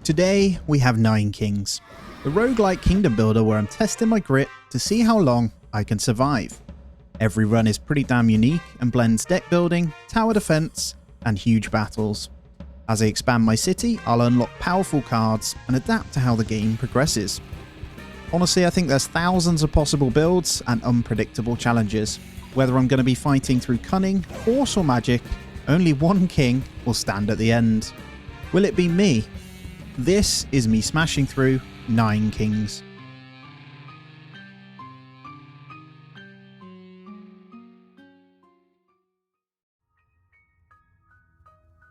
Today, we have 9 Kings, the roguelike kingdom builder where I'm testing my grit to see how long I can survive. Every run is pretty damn unique and blends deck building, tower defense, and huge battles. As I expand my city, I'll unlock powerful cards and adapt to how the game progresses. Honestly, I think there's thousands of possible builds and unpredictable challenges. Whether I'm going to be fighting through cunning, force or magic, only one king will stand at the end. Will it be me? This is me smashing through 9 kings.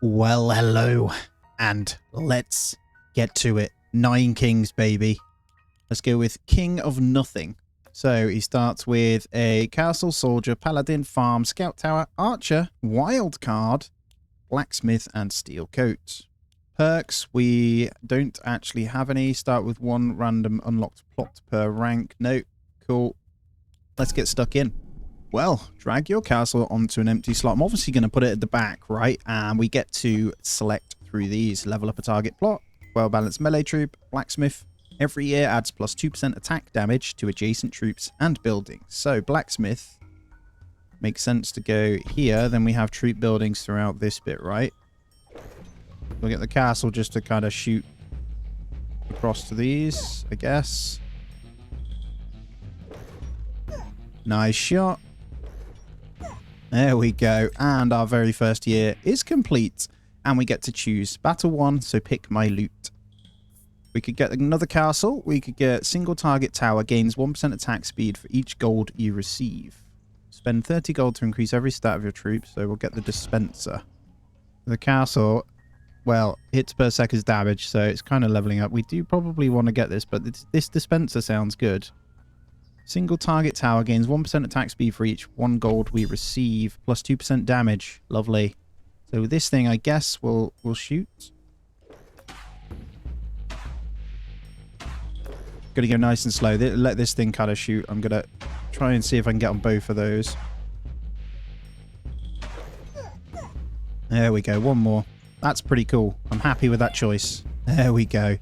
Well, hello, and let's get to it. 9 kings, baby. Let's go with King of Nothing. So he starts with a castle, soldier, paladin, farm, scout tower, archer, wild card, blacksmith, and steel coat. Perks, we don't actually have any. Start with 1 random unlocked plot per rank. Nope. Cool. Let's get stuck in. Well, drag your castle onto an empty slot. I'm obviously going to put it at the back, right? And we get to select through these. Level up a target plot, well-balanced melee troop, blacksmith. Every year adds plus 2% attack damage to adjacent troops and buildings. So blacksmith makes sense to go here. Then we have troop buildings throughout this bit, right? We'll get the castle just to kind of shoot across to these, I guess. Nice shot. There we go. And our very first year is complete. And we get to choose battle 1, so pick my loot. We could get another castle. We could get single target tower, gains 1% attack speed for each gold you receive. Spend 30 gold to increase every stat of your troops, so we'll get the dispenser. The castle, well, hits per second's damage, so it's kind of leveling up. We do probably want to get this, but this dispenser sounds good. Single target tower gains 1% attack speed for each 1 gold we receive, plus 2% damage. Lovely. So with this thing, I guess we'll shoot. Gonna go nice and slow. Let this thing kind of shoot. I'm gonna try and see if I can get on both of those. There we go. 1 more. That's pretty cool. I'm happy with that choice. There we go.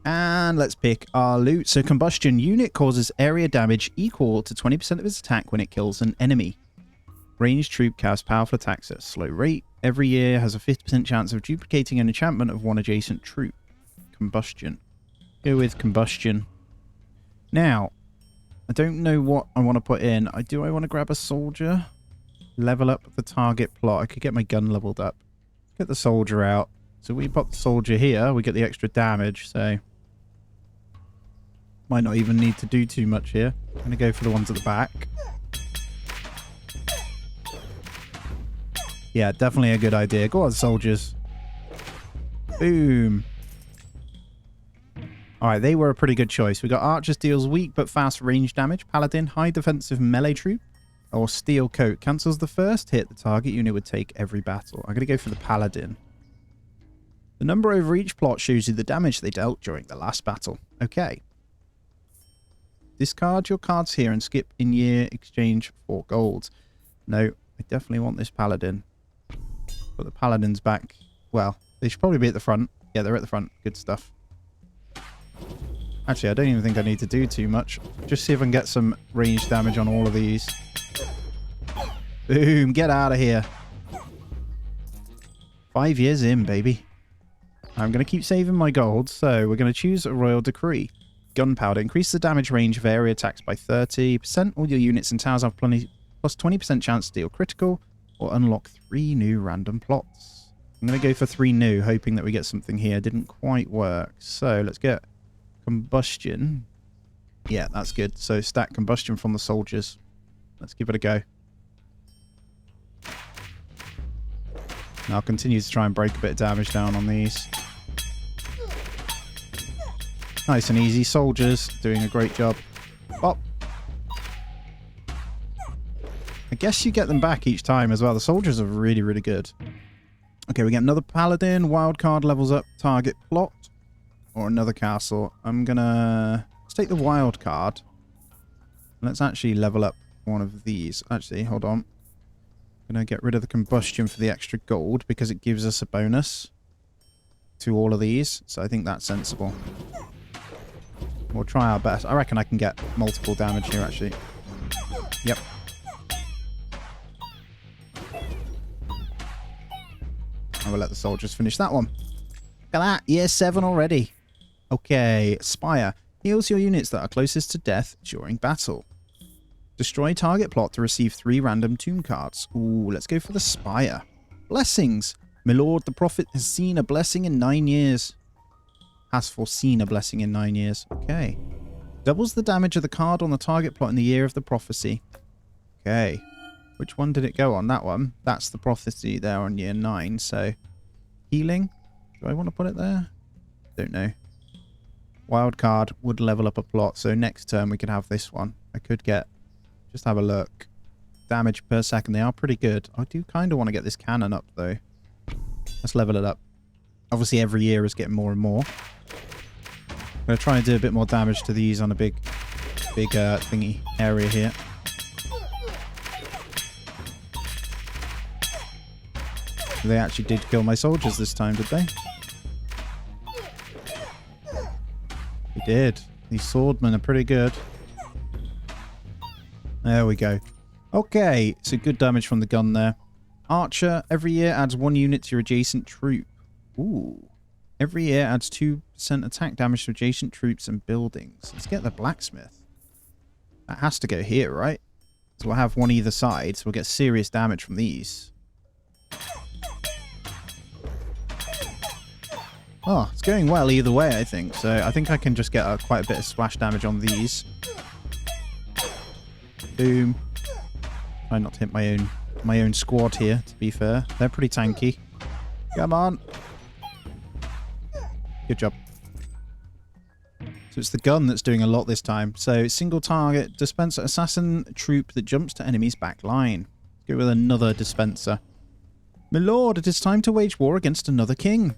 And let's pick our loot. So combustion unit causes area damage equal to 20% of its attack when it kills an enemy. Ranged troop casts powerful attacks at a slow rate. Every year has a 50% chance of duplicating an enchantment of 1 adjacent troop. Combustion. Go with combustion. Now, I don't know what I want to put in. Do I want to grab a soldier? Level up the target plot. I could get my gun leveled up. Get the soldier out. So we pop the soldier here. We get the extra damage, so might not even need to do too much here. I'm going to go for the ones at the back. Yeah, definitely a good idea. Go on, soldiers. Boom. Alright, they were a pretty good choice. We got archers deals weak but fast range damage. Paladin, high defensive melee troop. Or steel coat. Cancels the first hit the target unit would take every battle. I'm going to go for the paladin. The number over each plot shows you the damage they dealt during the last battle. Okay. Discard your cards here and skip in year exchange for gold. No, I definitely want this paladin. Put the paladins back. Well, they should probably be at the front. Yeah, they're at the front. Good stuff. Actually, I don't even think I need to do too much. Just see if I can get some range damage on all of these. Boom, get out of here. 5 years in, baby. I'm going to keep saving my gold, so we're going to choose a royal decree. Gunpowder. Increase the damage range of area attacks by 30%. All your units and towers have plus 20% chance to deal critical or unlock 3 new random plots. I'm going to go for 3 new, hoping that we get something here. Didn't quite work. So let's get combustion. Yeah, that's good. So stack combustion from the soldiers. Let's give it a go. And I'll continue to try and break a bit of damage down on these. Nice and easy. Soldiers doing a great job. Pop. I guess you get them back each time as well. The soldiers are really, really good. Okay, we get another paladin. Wildcard levels up target plot. Or another castle. Let's take the wildcard. Let's actually level up one of these. Actually, hold on. I'm going to get rid of the combustion for the extra gold because it gives us a bonus. to all of these, so I think that's sensible. We'll try our best. I reckon I can get multiple damage here, actually. Yep. I will let the soldiers finish that one. Look at that. Year 7 already. Okay. Spire. Heals your units that are closest to death during battle. Destroy target plot to receive 3 random tomb cards. Ooh, let's go for the Spire. Blessings. My lord, the prophet has seen a blessing in 9 years. Has foreseen a blessing in 9 years. Okay. Doubles the damage of the card on the target plot in the year of the prophecy. Okay. Which one did it go on? That one. That's the prophecy there on year 9. So, healing. Do I want to put it there? Don't know. Wild card would level up a plot. So next turn we could have this one. I could get... Just have a look. Damage per second. They are pretty good. I do kind of want to get this cannon up though. Let's level it up. Obviously every year is getting more and more. I'm going to try and do a bit more damage to these on a big thingy area here. They actually did kill my soldiers this time, did they? They did. These swordmen are pretty good. There we go. Okay, so good damage from the gun there. Archer, every year adds 1 unit to your adjacent troop. Ooh. Every year adds 2% attack damage to adjacent troops and buildings. Let's get the blacksmith. That has to go here, right? So we'll have one either side, so we'll get serious damage from these. Oh, it's going well either way, I think. So I think I can just get quite a bit of splash damage on these. Boom. Try not to hit my own squad here, to be fair. They're pretty tanky. Come on. Good job. So it's the gun that's doing a lot this time. So single target, dispenser, assassin troop that jumps to enemy's back line. Go with another dispenser. My lord, it is time to wage war against another king.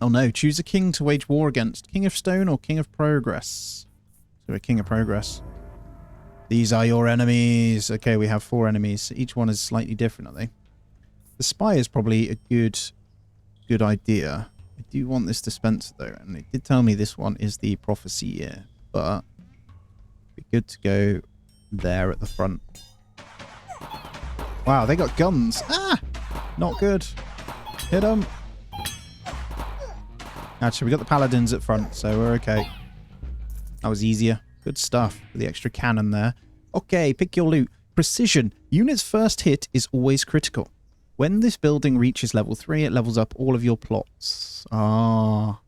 Oh no, choose a king to wage war against. King of Stone or King of Progress? So a King of Progress. These are your enemies. Okay, we have 4 enemies. Each one is slightly different, are they? The spy is probably a good idea. I do want this dispenser though, and it did tell me this one is the prophecy year, but it'd be good to go there at the front. Wow, they got guns. Ah! Not good. Hit them. Actually, we got the paladins at front, so we're okay. That was easier. Good stuff with the extra cannon there. Okay, pick your loot. Precision. Unit's first hit is always critical. When this building reaches level 3, it levels up all of your plots. Ah.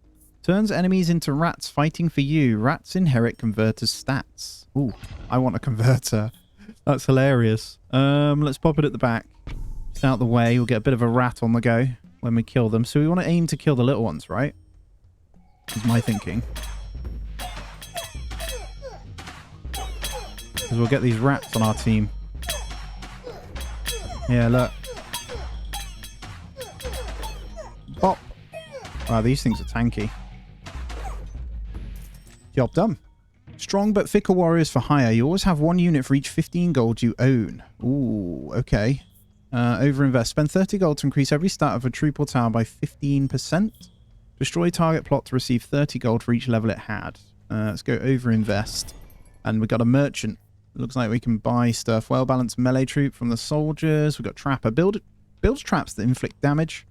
Turns enemies into rats fighting for you. Rats inherit converter's stats. Ooh, I want a converter. That's hilarious. Let's pop it at the back. Just out the way. We'll get a bit of a rat on the go when we kill them. So we want to aim to kill the little ones, right? Is my thinking. Because we'll get these rats on our team. Yeah, look. Pop. Wow, these things are tanky. Job done. Strong but fickle warriors for hire. You always have 1 unit for each 15 gold you own. Ooh, okay. Overinvest. Spend 30 gold to increase every stat of a troop or tower by 15%. Destroy target plot to receive 30 gold for each level it had. Let's go overinvest. And we got a merchant. Looks like we can buy stuff. Well-balanced melee troop from the soldiers. We've got trapper. Builds traps that inflict damage.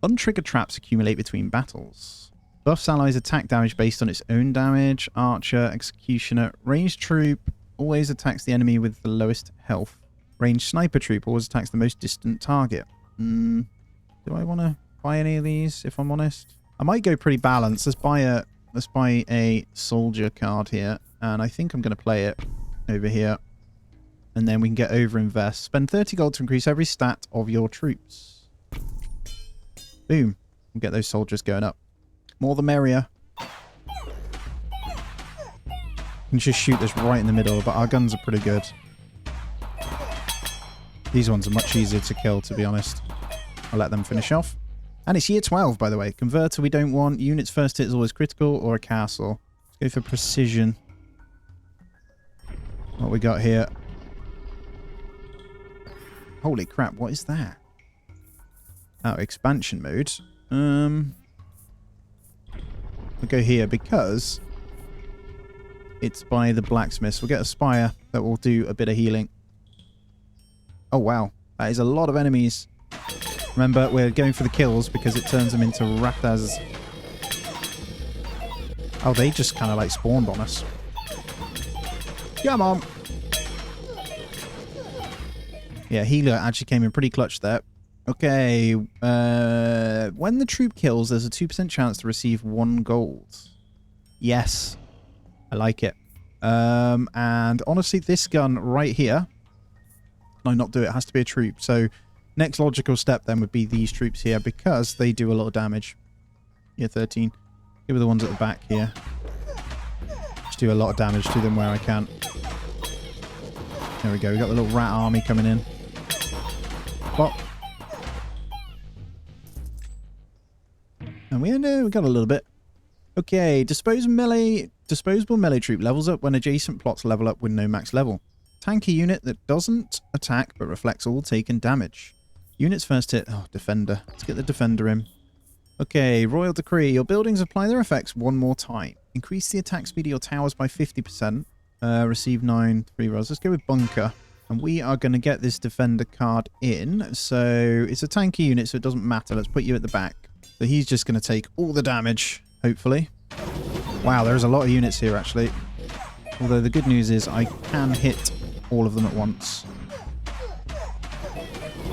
Untriggered traps accumulate between battles. Buffs allies attack damage based on its own damage. Archer, executioner. Ranged troop always attacks the enemy with the lowest health. Ranged sniper troop always attacks the most distant target. Do I want to buy any of these, if I'm honest? I might go pretty balanced. Let's buy a soldier card here. And I think I'm going to play it over here. And then we can get overinvest. Spend 30 gold to increase every stat of your troops. Boom. We'll get those soldiers going up. More the merrier. We can just shoot this right in the middle, but our guns are pretty good. These ones are much easier to kill, to be honest. I'll let them finish off. And it's year 12, by the way. Converter we don't want. Unit's first hit is always critical or a castle. Let's go for precision. What we got here? Holy crap, what is that? Oh, expansion mode. We'll go here because it's by the blacksmiths. We'll get a spire that will do a bit of healing. Oh, wow. That is a lot of enemies. Remember, we're going for the kills because it turns them into raptors. Oh, they just kind of like spawned on us. Come on. Yeah, healer actually came in pretty clutch there. Okay. When the troop kills, there's a 2% chance to receive 1 gold. Yes. I like it. And honestly, this gun right here... No, not do it. It has to be a troop. So, next logical step then would be these troops here because they do a lot of damage. Yeah, 13. Give me the ones at the back here. Just do a lot of damage to them where I can. There we go. We got the little rat army coming in. Pop. And we got a little bit. Okay, disposable melee troop levels up when adjacent plots level up with no max level. Tanky unit that doesn't attack but reflects all taken damage. Unit's first hit. Oh, defender. Let's get the defender in. Okay, royal decree. Your buildings apply their effects one more time. Increase the attack speed of your towers by 50%. Receive 9 3 rolls. Let's go with bunker. And we are going to get this defender card in. So it's a tanky unit, so it doesn't matter. Let's put you at the back. So he's just going to take all the damage, hopefully. Wow, there's a lot of units here, actually. Although the good news is I can hit all of them at once.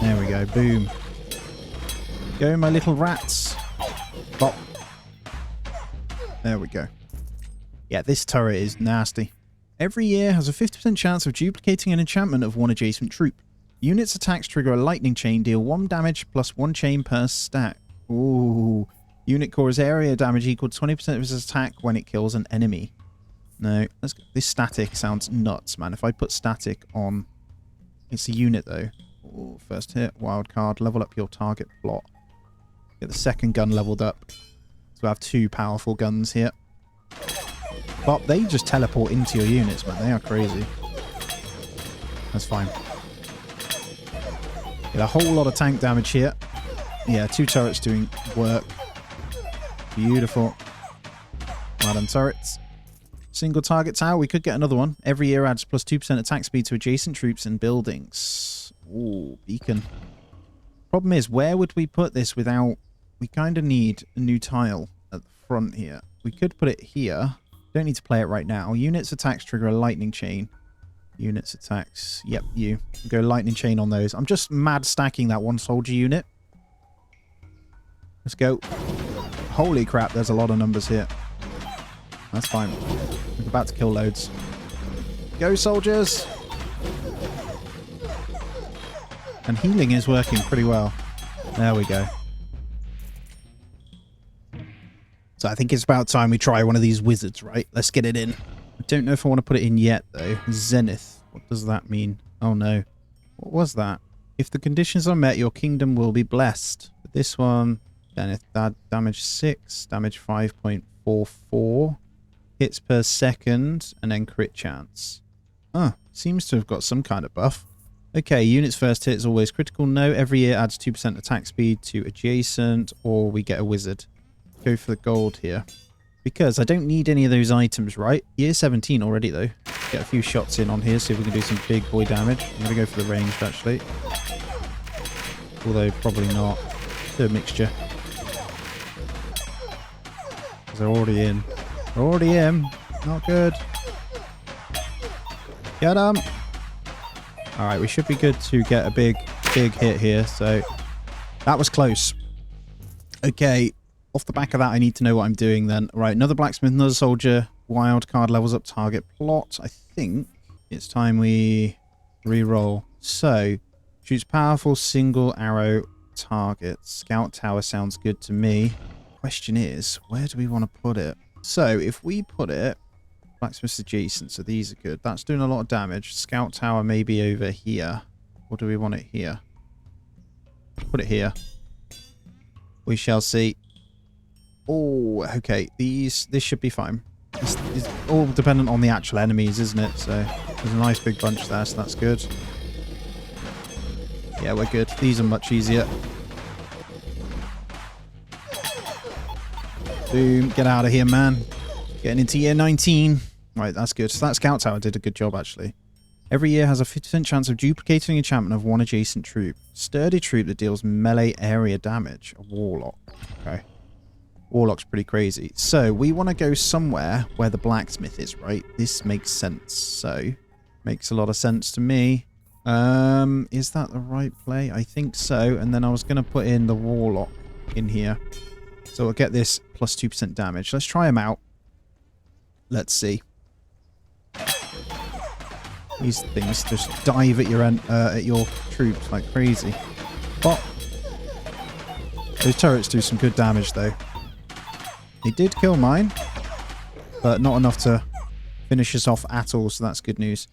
There we go. Boom. Go, my little rats. Bop. There we go. Yeah, this turret is nasty. Every year has a 50% chance of duplicating an enchantment of one adjacent troop. Units' attacks trigger a lightning chain, deal 1 damage plus 1 chain per stack. Ooh. Unit causes area damage equal to 20% of its attack when it kills an enemy. No, let's go. This static sounds nuts, man. If I put static on... It's a unit, though. Ooh, first hit, wild card, level up your target plot. Get the second gun leveled up. So I have 2 powerful guns here. But they just teleport into your units, man. They are crazy. That's fine. Get a whole lot of tank damage here. Yeah, 2 turrets doing work. Beautiful. Well done, turrets. Single target tower. We could get another one. Every year adds plus 2% attack speed to adjacent troops and buildings. Ooh, beacon. Problem is, where would we put this without... We kind of need a new tile at the front here. We could put it here. Don't need to play it right now. Units attacks trigger a lightning chain. Units attacks. Yep, you. Go lightning chain on those. I'm just mad stacking that 1 soldier unit. Let's go. Holy crap, there's a lot of numbers here. That's fine. We're about to kill loads. Go, soldiers! And healing is working pretty well. There we go. So I think it's about time we try one of these wizards, right? Let's get it in. I don't know if I want to put it in yet, though. Zenith. What does that mean? Oh, no. What was that? If the conditions are met, your kingdom will be blessed. But this one, Zenith, damage 6, damage 5.44. Hits per second, and then crit chance. Ah, seems to have got some kind of buff. Okay, unit's first hit is always critical. No, every year adds 2% attack speed to adjacent, or we get a wizard. Go for the gold here. Because I don't need any of those items, right? Year 17 already, though. Get a few shots in on here, see if we can do some big boy damage. I'm going to go for the ranged, actually. Although, probably not. Do a mixture. Because they're already in. They're already in. Not good. Get 'em! Alright, we should be good to get a big hit here, so... That was close. Okay, off the back of that, I need to know what I'm doing then. Right, another blacksmith, another soldier. Wild card levels up target plot. I think it's time we re-roll. So, shoots powerful single arrow targets. Scout tower sounds good to me. Question is, where do we want to put it? So, if we put it... Blacksmith's adjacent, so these are good. That's doing a lot of damage. Scout tower maybe over here. Or do we want it here? Put it here. We shall see. Oh, okay. This should be fine. It's all dependent on the actual enemies, isn't it? So there's a nice big bunch there, so that's good. Yeah, we're good. These are much easier. Boom. Get out of here, man. Getting into year 19. Right, that's good. So that scout tower did a good job, actually. Every year has a 50% chance of duplicating enchantment of one adjacent troop. Sturdy troop that deals melee area damage. A warlock. Okay. Warlock's pretty crazy. So we want to go somewhere where the blacksmith is, right? This makes sense. So, makes a lot of sense to me. Is that the right play? I think so. And then I was going to put in the warlock in here. So we'll get this plus 2% damage. Let's try him out. Let's see. These things just dive at your troops like crazy. But those turrets do some good damage though. They did kill mine, but not enough to finish us off at all, so that's good news.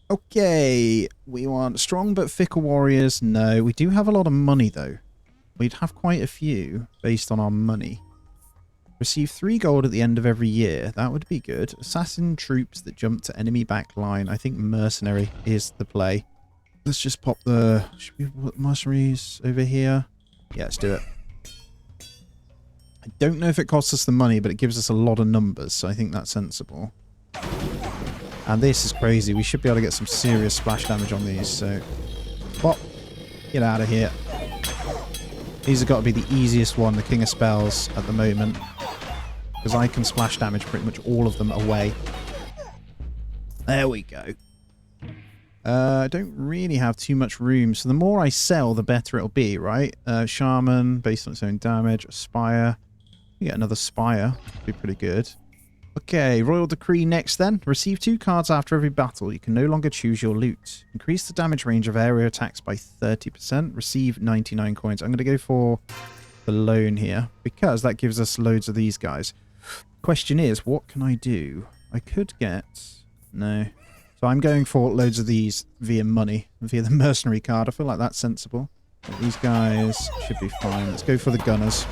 Okay, we want strong but fickle warriors. No, we do have a lot of money though. We'd have quite a few based on our money. Receive 3 gold at the end of every year. That would be good. Assassin troops that jump to enemy back line. I think mercenary is the play. Let's just pop the... Should we put mercenaries over here? Yeah, let's do it. I don't know if it costs us the money, but it gives us a lot of numbers, so I think that's sensible. And this is crazy. We should be able to get some serious splash damage on these, so... Pop. Get out of here. These have got to be the easiest one, the King of Spells, at the moment. Because I can splash damage pretty much all of them away. There we go. I don't really have too much room, so the more I sell, the better it'll be, right? Shaman, based on its own damage. Spire. We get another Spire. Be pretty good. Okay, Royal Decree next then. Receive 2 cards after every battle. You can no longer choose your loot. Increase the damage range of area attacks by 30%. Receive 99 coins. I'm going to go for the loan here because that gives us loads of these guys. Question is, what can I do? I could get... No. So I'm going for loads of these via money, via the mercenary card. I feel like that's sensible. But these guys should be fine. Let's go for the gunners.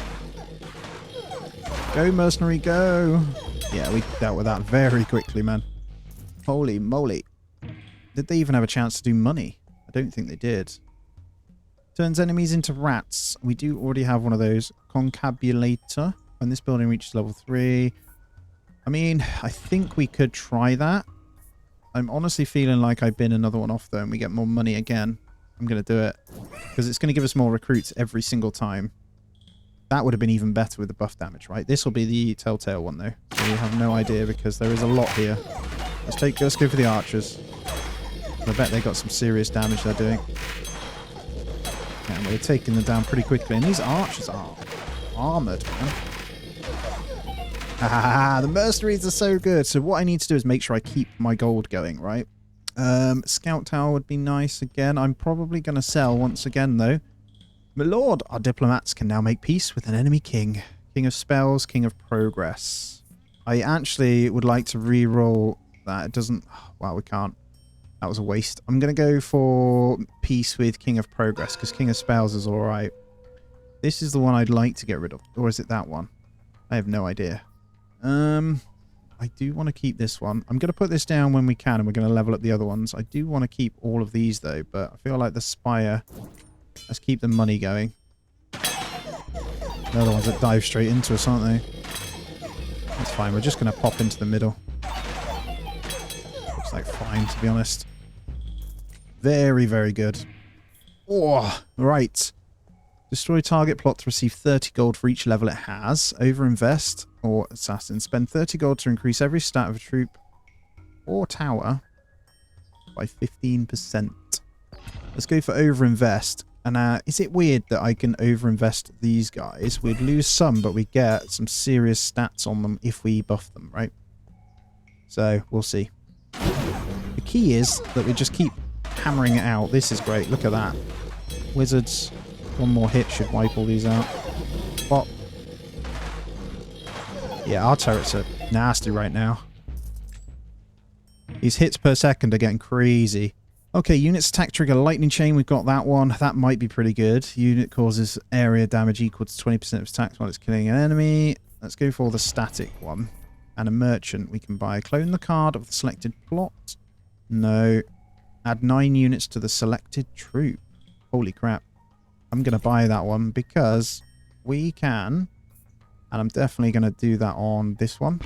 Go, mercenary, go! Yeah, we dealt with that very quickly, man. Holy moly. Did they even have a chance to do money? I don't think they did. Turns enemies into rats. We do already have one of those. Concabulator. When this building reaches level 3. I mean, I think we could try that. I'm honestly feeling like I bin another one off, though, and we get more money again. I'm going to do it. Because it's going to give us more recruits every single time. That would have been even better with the buff damage, right? This will be the telltale one, though. So we have no idea because there is a lot here. Let's go for the archers. I bet they got some serious damage they're doing. And we're taking them down pretty quickly. And these archers are armored, man. Ah, the mercenaries are so good. So what I need to do is make sure I keep my gold going, right? Scout tower would be nice again. I'm probably going to sell once again, though. My lord, our diplomats can now make peace with an enemy king. King of Spells, King of Progress. I actually would like to re-roll that. It doesn't... Wow, we can't. That was a waste. I'm going to go for peace with King of Progress, because King of Spells is alright. This is the one I'd like to get rid of. Or is it that one? I have no idea. I do want to keep this one. I'm going to put this down when we can, and we're going to level up the other ones. I do want to keep all of these, though, but I feel like the Spire... Let's keep the money going. They're the ones that dive straight into us, aren't they? That's fine. We're just going to pop into the middle. Looks like fine, to be honest. Very, very good. Oh, right. Destroy target plot to receive 30 gold for each level it has. Overinvest or assassin. Spend 30 gold to increase every stat of a troop or tower by 15%. Let's go for overinvest. And is it weird that I can overinvest these guys? We'd lose some, but we get some serious stats on them if we buff them, right? So, we'll see. The key is that we just keep hammering it out. This is great. Look at that. Wizards. One more hit should wipe all these out. Pop. Yeah, our turrets are nasty right now. These hits per second are getting crazy. Okay, units attack trigger lightning chain. We've got that one. That might be pretty good. Unit causes area damage equal to 20% of attacks while it's killing an enemy. Let's go for the static one. And a merchant we can buy. Clone the card of the selected plot. No. Add 9 units to the selected troop. Holy crap. I'm going to buy that one because we can And I'm definitely going to do that on this one.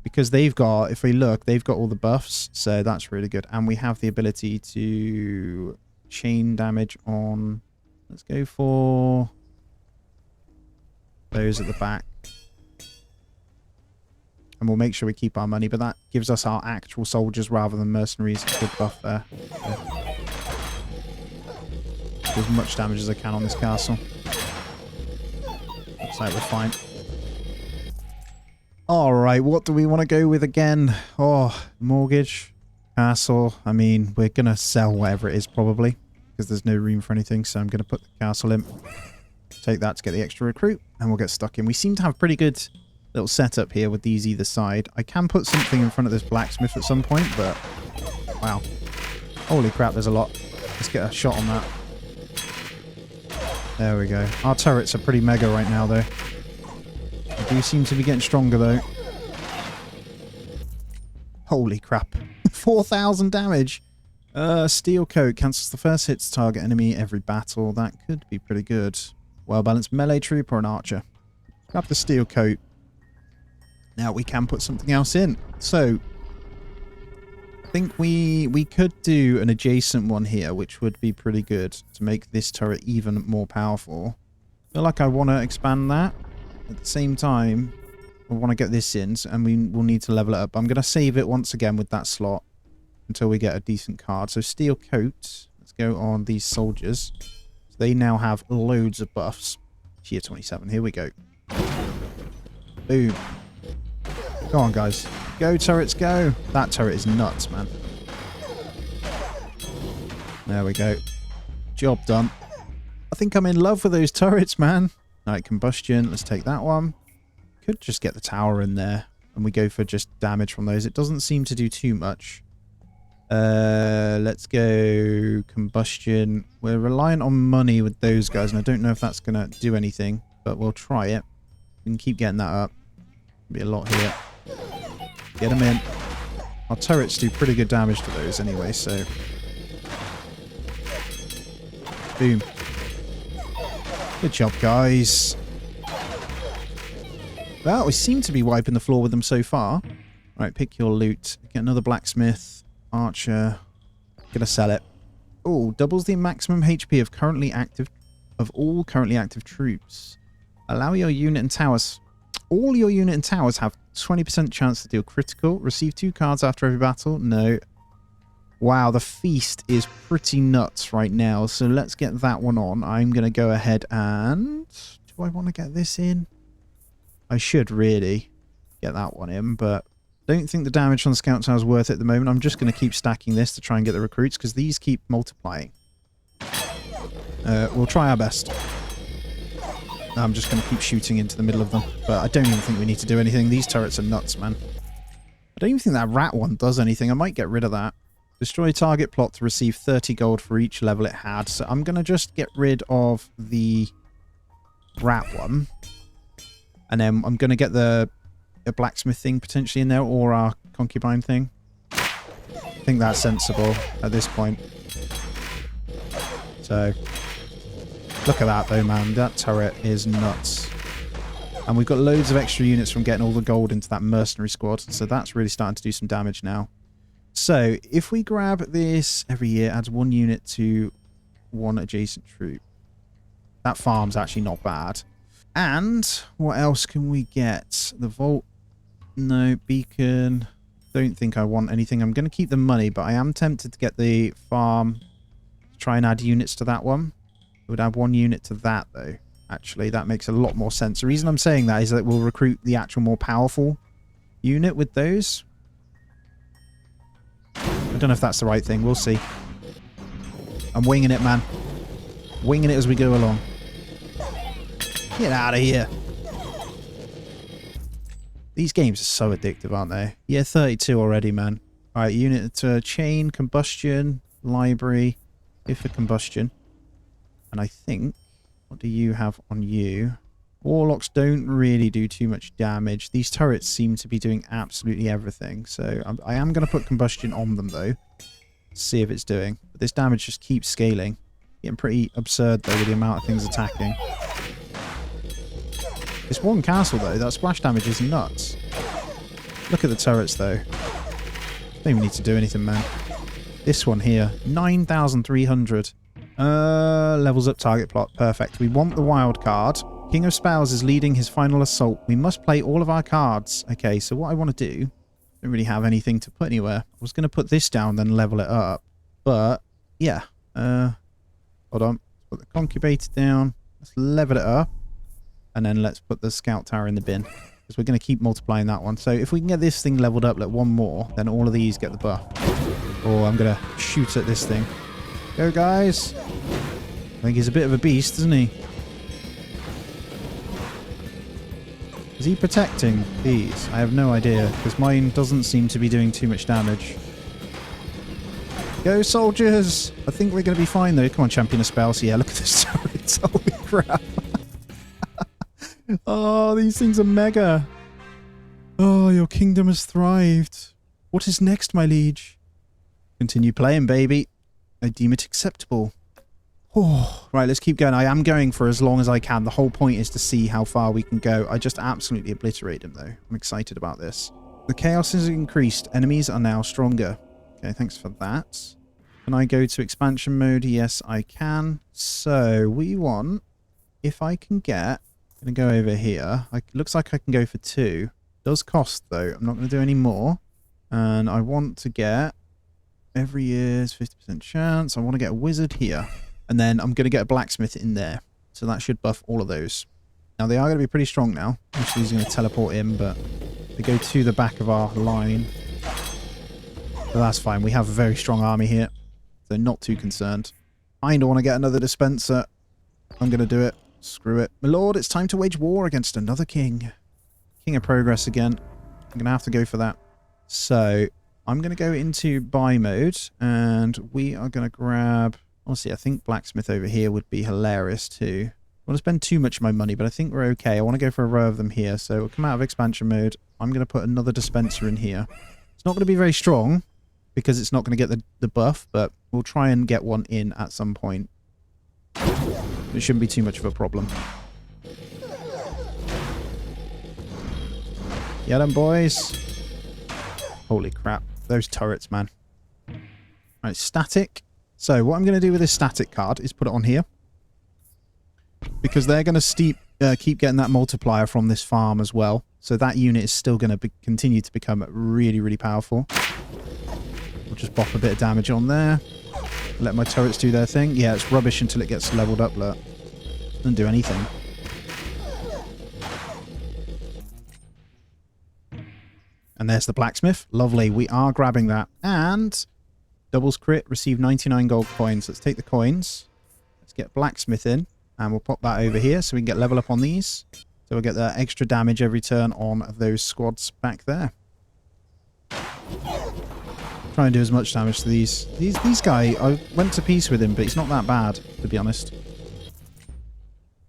Because they've got, if we look, they've got all the buffs. So that's really good. And we have the ability to chain damage on... Let's go for those at the back. And we'll make sure we keep our money. But that gives us our actual soldiers rather than mercenaries. Good buff there. Do as much damage as I can on this castle. Looks like we're fine. Alright, what do we want to go with again? Oh, mortgage, castle. I mean, we're going to sell whatever it is probably. Because there's no room for anything. So I'm going to put the castle in. Take that to get the extra recruit. And we'll get stuck in. We seem to have pretty good little setup here with these either side. I can put something in front of this blacksmith at some point. But, wow. Holy crap, there's a lot. Let's get a shot on that. There we go. Our turrets are pretty mega right now, though. They do seem to be getting stronger, though. Holy crap. 4,000 damage. Steel coat cancels the first hit to target enemy every battle. That could be pretty good. Well-balanced melee troop or an archer. Grab the steel coat. Now we can put something else in. So, I think we could do an adjacent one here, which would be pretty good to make this turret even more powerful. I feel like I want to expand that. At the same time, I want to get this in, and we will need to level it up. I'm going to save it once again with that slot until we get a decent card. So steel coat. Let's go on these soldiers. So they now have loads of buffs. Tier 27. Here we go. Boom. Go on, guys. Go, turrets, go. That turret is nuts, man. There we go. Job done. I think I'm in love with those turrets, man. Alright, combustion. Let's take that one. Could just get the tower in there. And we go for just damage from those. It doesn't seem to do too much. Let's go combustion. We're reliant on money with those guys. And I don't know if that's going to do anything. But we'll try it. We can keep getting that up. Be a lot here. Get them in. Our turrets do pretty good damage to those anyway, so... Boom. Good job, guys. Well, we seem to be wiping the floor with them so far. Alright, pick your loot. Get another blacksmith. Archer. Gonna sell it. Oh, doubles the maximum HP of all currently active troops. Allow your unit and towers... All your unit and towers have 20% chance to deal critical. Receive 2 cards after every battle. No. Wow, the feast is pretty nuts right now. So let's get that one on. I'm going to go ahead and... Do I want to get this in? I should really get that one in, but don't think the damage on the scout tower is worth it at the moment. I'm just going to keep stacking this to try and get the recruits because these keep multiplying. We'll try our best. I'm just going to keep shooting into the middle of them. But I don't even think we need to do anything. These turrets are nuts, man. I don't even think that rat one does anything. I might get rid of that. Destroy target plot to receive 30 gold for each level it had. So I'm going to just get rid of the rat one. And then I'm going to get a blacksmith thing potentially in there, or our concubine thing. I think that's sensible at this point. So... Look at that though, man. That turret is nuts. And we've got loads of extra units from getting all the gold into that mercenary squad. So that's really starting to do some damage now. So if we grab this every year, adds 1 unit to 1 adjacent troop. That farm's actually not bad. And what else can we get? The vault. No, beacon. Don't think I want anything. I'm going to keep the money, but I am tempted to get the farm. Try and add units to that one. It would add 1 unit to that, though. Actually, that makes a lot more sense. The reason I'm saying that is that we'll recruit the actual more powerful unit with those. I don't know if that's the right thing. We'll see. I'm winging it, man. Winging it as we go along. Get out of here. These games are so addictive, aren't they? Yeah, 32 already, man. Alright, unit to chain, combustion, library. Go for combustion. And I think, what do you have on you? Warlocks don't really do too much damage. These turrets seem to be doing absolutely everything. So I am going to put combustion on them, though. See if it's doing. But this damage just keeps scaling. Getting pretty absurd, though, with the amount of things attacking. This one castle, though, that splash damage is nuts. Look at the turrets, though. Don't even need to do anything, man. This one here, 9,300. Levels up target plot. Perfect. We want the wild card. King of Spells is leading his final assault. We must play all of our cards. Okay, so what I want to do... don't really have anything to put anywhere. I was going to put this down, then level it up. But, yeah. Hold on. Put the Concubator down. Let's level it up. And then let's put the Scout Tower in the bin. Because we're going to keep multiplying that one. So if we can get this thing leveled up like one more, then all of these get the buff. Or I'm going to shoot at this thing. Go, guys. I think he's a bit of a beast, isn't he? Is he protecting these? I have no idea, because mine doesn't seem to be doing too much damage. Go, soldiers! I think we're going to be fine, though. Come on, Champion of Spells. Yeah, look at this turret. Holy crap. Oh, these things are mega. Oh, your kingdom has thrived. What is next, my liege? Continue playing, baby. I deem it acceptable. Oh, right, let's keep going. I am going for as long as I can. The whole point is to see how far we can go. I just absolutely obliterate them, though. I'm excited about this. The chaos has increased. Enemies are now stronger. Okay, thanks for that. Can I go to expansion mode? Yes, I can. So, we want, if I can get... I'm going to go over here. Looks like I can go for 2. Does cost, though. I'm not going to do any more. And I want to get... every year's 50% chance. I want to get a wizard here. And then I'm going to get a blacksmith in there. So that should buff all of those. Now, they are going to be pretty strong now. Actually, he's going to teleport in, but they go to the back of our line. So that's fine. We have a very strong army here. So not too concerned. I don't want to get another dispenser. I'm going to do it. Screw it. My lord, it's time to wage war against another king. King of Progress again. I'm going to have to go for that. So, I'm going to go into buy mode. And we are going to grab... honestly, I think blacksmith over here would be hilarious too. I want to spend too much of my money, but I think we're okay. I want to go for a row of them here. So we'll come out of expansion mode. I'm going to put another dispenser in here. It's not going to be very strong because it's not going to get the buff, but we'll try and get one in at some point. It shouldn't be too much of a problem. Get them, boys. Holy crap. Those turrets, man. Alright, static. So what I'm going to do with this static card is put it on here. Because they're going to keep getting that multiplier from this farm as well. So that unit is still going to continue to become really, really powerful. We'll just bop a bit of damage on there. Let my turrets do their thing. Yeah, it's rubbish until it gets leveled up. Look. Doesn't do anything. And there's the blacksmith. Lovely. We are grabbing that. And... doubles crit, receive 99 gold coins. Let's take the coins. Let's get blacksmith in. And we'll pop that over here so we can get level up on these. So we'll get the extra damage every turn on those squads back there. Try and do as much damage to these. These guy, I went to peace with him, but he's not that bad, to be honest.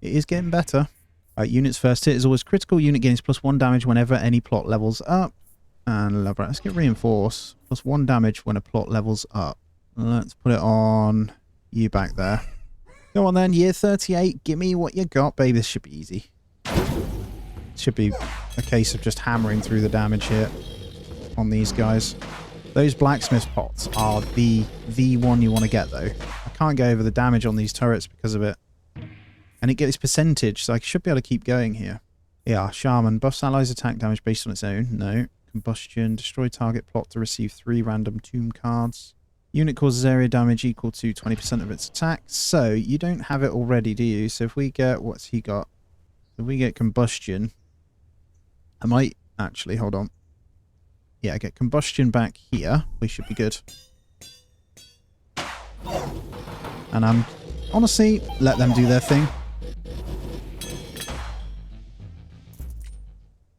It is getting better. Alright, unit's first hit is always critical. Unit gains +1 damage whenever any plot levels up. And let's get reinforce. +1 damage when a plot levels up. Let's put it on you back there. Go on then, year 38. Give me what you got, baby. This should be easy. It should be a case of just hammering through the damage here on these guys. Those blacksmith pots are the one you want to get, though. I can't go over the damage on these turrets because of it. And it gets percentage, so I should be able to keep going here. Yeah, Shaman. Buffs allies attack damage based on its own. No. Combustion. Destroy target plot to receive 3 random tomb cards. Unit causes area damage equal to 20% of its attack. So, you don't have it already, do you? So if we get... what's he got? If we get combustion... I might... actually, hold on. Yeah, I get combustion back here. We should be good. And honestly, let them do their thing.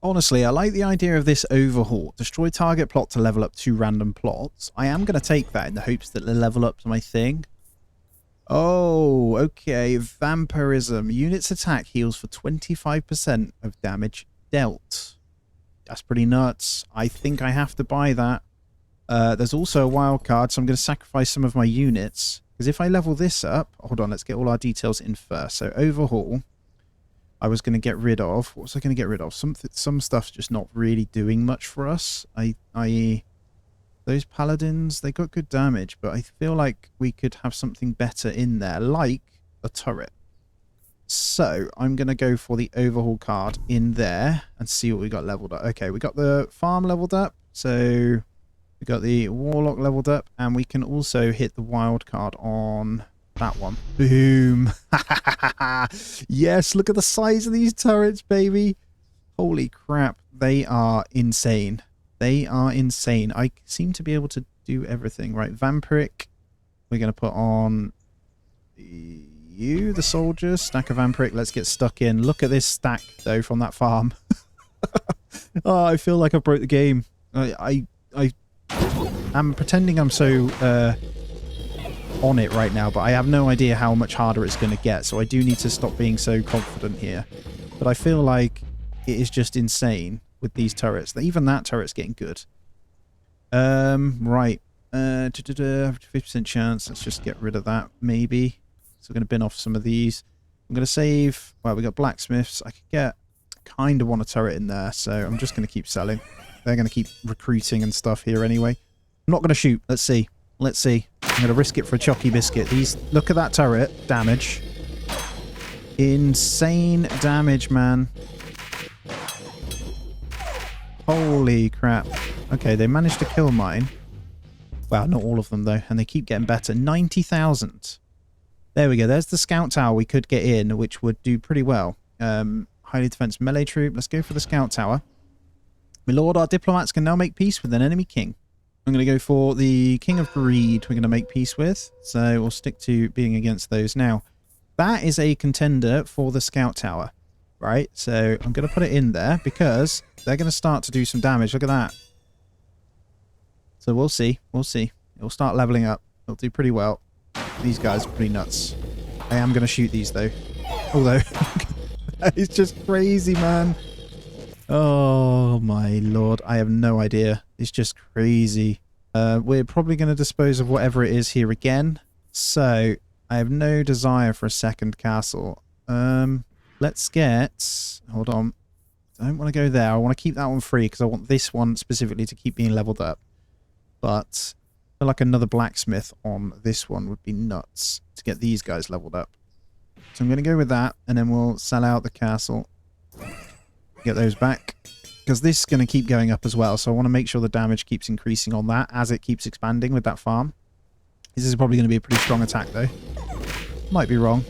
Honestly, I like the idea of this overhaul. Destroy target plot to level up 2 random plots. I am going to take that in the hopes that they'll level up to my thing. Oh, okay. Vampirism. Unit's attack heals for 25% of damage dealt. That's pretty nuts. I think I have to buy that. There's also a wild card, so I'm going to sacrifice some of my units. Because if I level this up... hold on, let's get all our details in first. So, overhaul. I was going to get rid of. What was I going to get rid of? Some stuff's just not really doing much for us. I.e. those paladins, they got good damage, but I feel like we could have something better in there, like a turret. So I'm going to go for the overhaul card in there and see what we got leveled up. Okay, we got the farm leveled up. So we got the warlock leveled up, and we can also hit the wild card on that one. Boom. Yes, look at the size of these turrets, baby. Holy crap. They are insane. They are insane. I seem to be able to do everything. Right, vampiric. We're going to put on you, the soldier. Stack of vampiric. Let's get stuck in. Look at this stack, though, from that farm. Oh, I feel like I broke the game. I'm pretending I'm so on it right now, but I have no idea how much harder it's going to get, so I do need to stop being so confident here. But I feel like it is just insane with these turrets. Even that turret's getting good. Right. 50% chance. Let's just get rid of that, maybe. So we're going to bin off some of these. I'm going to save... Well, we got blacksmiths. I could get... kind of want a turret in there, so I'm just going to keep selling. They're going to keep recruiting and stuff here anyway. I'm not going to shoot. Let's see. Let's see. I'm going to risk it for a chocky biscuit. Look at that turret. Damage. Insane damage, man. Holy crap. Okay, they managed to kill mine. Wow, not all of them, though. And they keep getting better. 90,000. There we go. There's the scout tower we could get in, which would do pretty well. Highly defensive melee troop. Let's go for the scout tower. My lord, our diplomats can now make peace with an enemy king. I'm going to go for the King of Greed we're going to make peace with. So we'll stick to being against those. Now, that is a contender for the scout tower, right? So I'm going to put it in there because they're going to start to do some damage. Look at that. So we'll see. We'll see. It'll start leveling up. It'll do pretty well. These guys are pretty nuts. I am going to shoot these, though. Although, it's just crazy, man. Oh, my lord. I have no idea. It's just crazy. We're probably going to dispose of whatever it is here again. So, I have no desire for a second castle. Let's get... Hold on. I don't want to go there. I want to keep that one free because I want this one specifically to keep being leveled up. But I feel like another blacksmith on this one would be nuts to get these guys leveled up. So I'm going to go with that, and then we'll sell out the castle. Get those back. Because this is going to keep going up as well, so I want to make sure the damage keeps increasing on that as it keeps expanding with that farm. This is probably going to be a pretty strong attack, though. Might be wrong.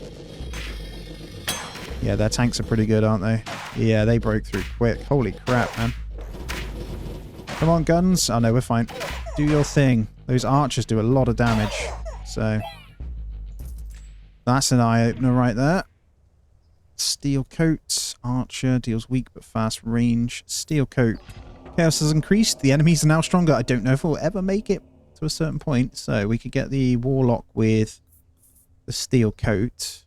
Yeah, their tanks are pretty good, aren't they? Yeah, they broke through quick. Holy crap, man. Come on, guns. Oh, no, we're fine. Do your thing. Those archers do a lot of damage. So, that's an eye-opener right there. Steel coat. Archer deals weak but fast range. Steel coat. Chaos has increased. The enemies are now stronger. I don't know if we'll ever make it to a certain point. So, we could get the warlock with the steel coat.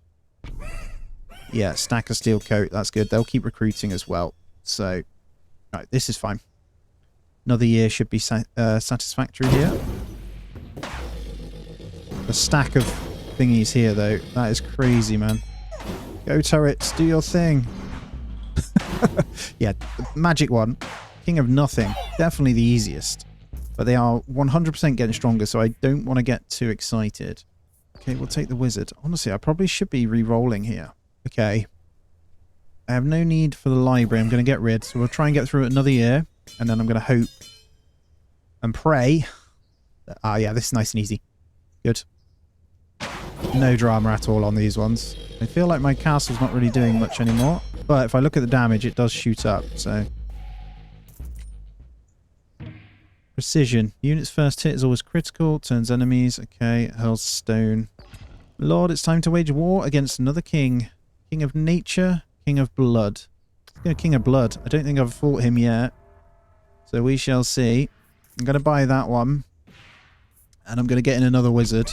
Yeah, stack of steel coat. That's good. They'll keep recruiting as well. So, right, this is fine. Another year should be satisfactory here. The stack of thingies here, though. That is crazy, man. Go turrets. Do your thing. Yeah, the magic one. King of Nothing. Definitely the easiest. But they are 100% getting stronger, so I don't want to get too excited. Okay, we'll take the wizard. Honestly, I probably should be re-rolling here. Okay. I have no need for the library. I'm going to get rid. So we'll try and get through it another year. And then I'm going to hope and pray. Ah, yeah, this is nice and easy. Good. No drama at all on these ones. I feel like my castle's not really doing much anymore. But if I look at the damage, it does shoot up, so... Precision. Unit's first hit is always critical. Turns enemies. Okay, hurls stone. Lord, it's time to wage war against another king. King of Nature, King of Blood. Let's go King of Blood. I don't think I've fought him yet. So we shall see. I'm going to buy that one. And I'm going to get in another wizard.